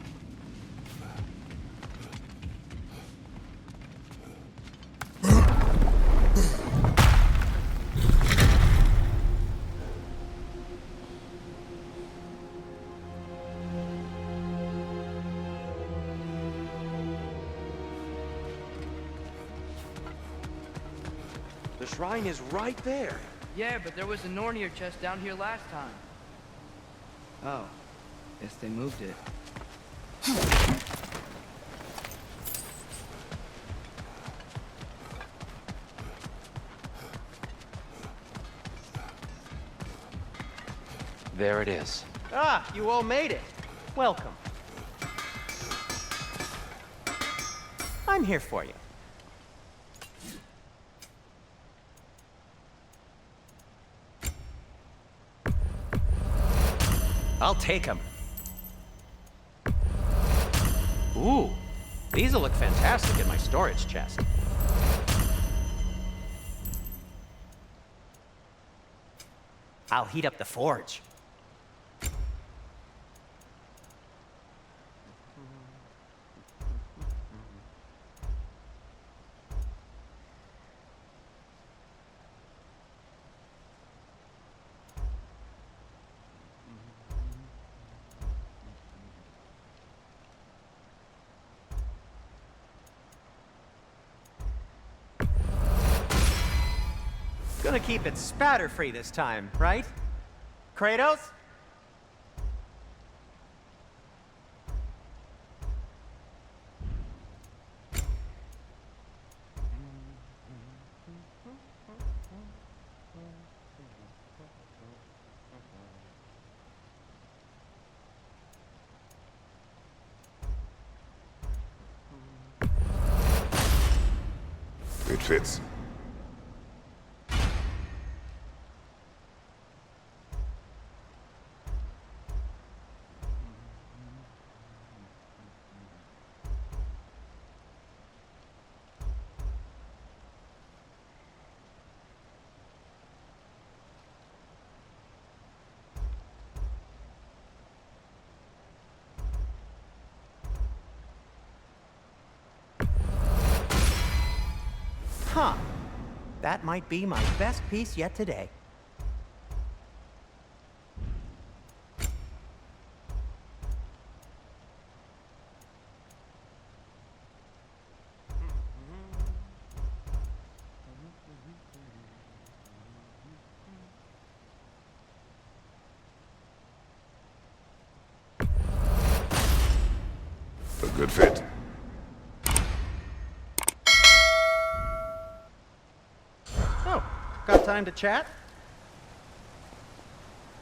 The shrine is right there. Yeah, but there was a Nornir chest down here last time. Oh, guess they moved it. There it is. Ah, you all made it. Welcome. I'm here for you. I'll take them. Ooh, these'll look fantastic in my storage chest. I'll heat up the forge. Gonna keep it spatter-free this time, right? Kratos? It fits. Huh. That might be my best piece yet today. A good fit. Oh, got time to chat?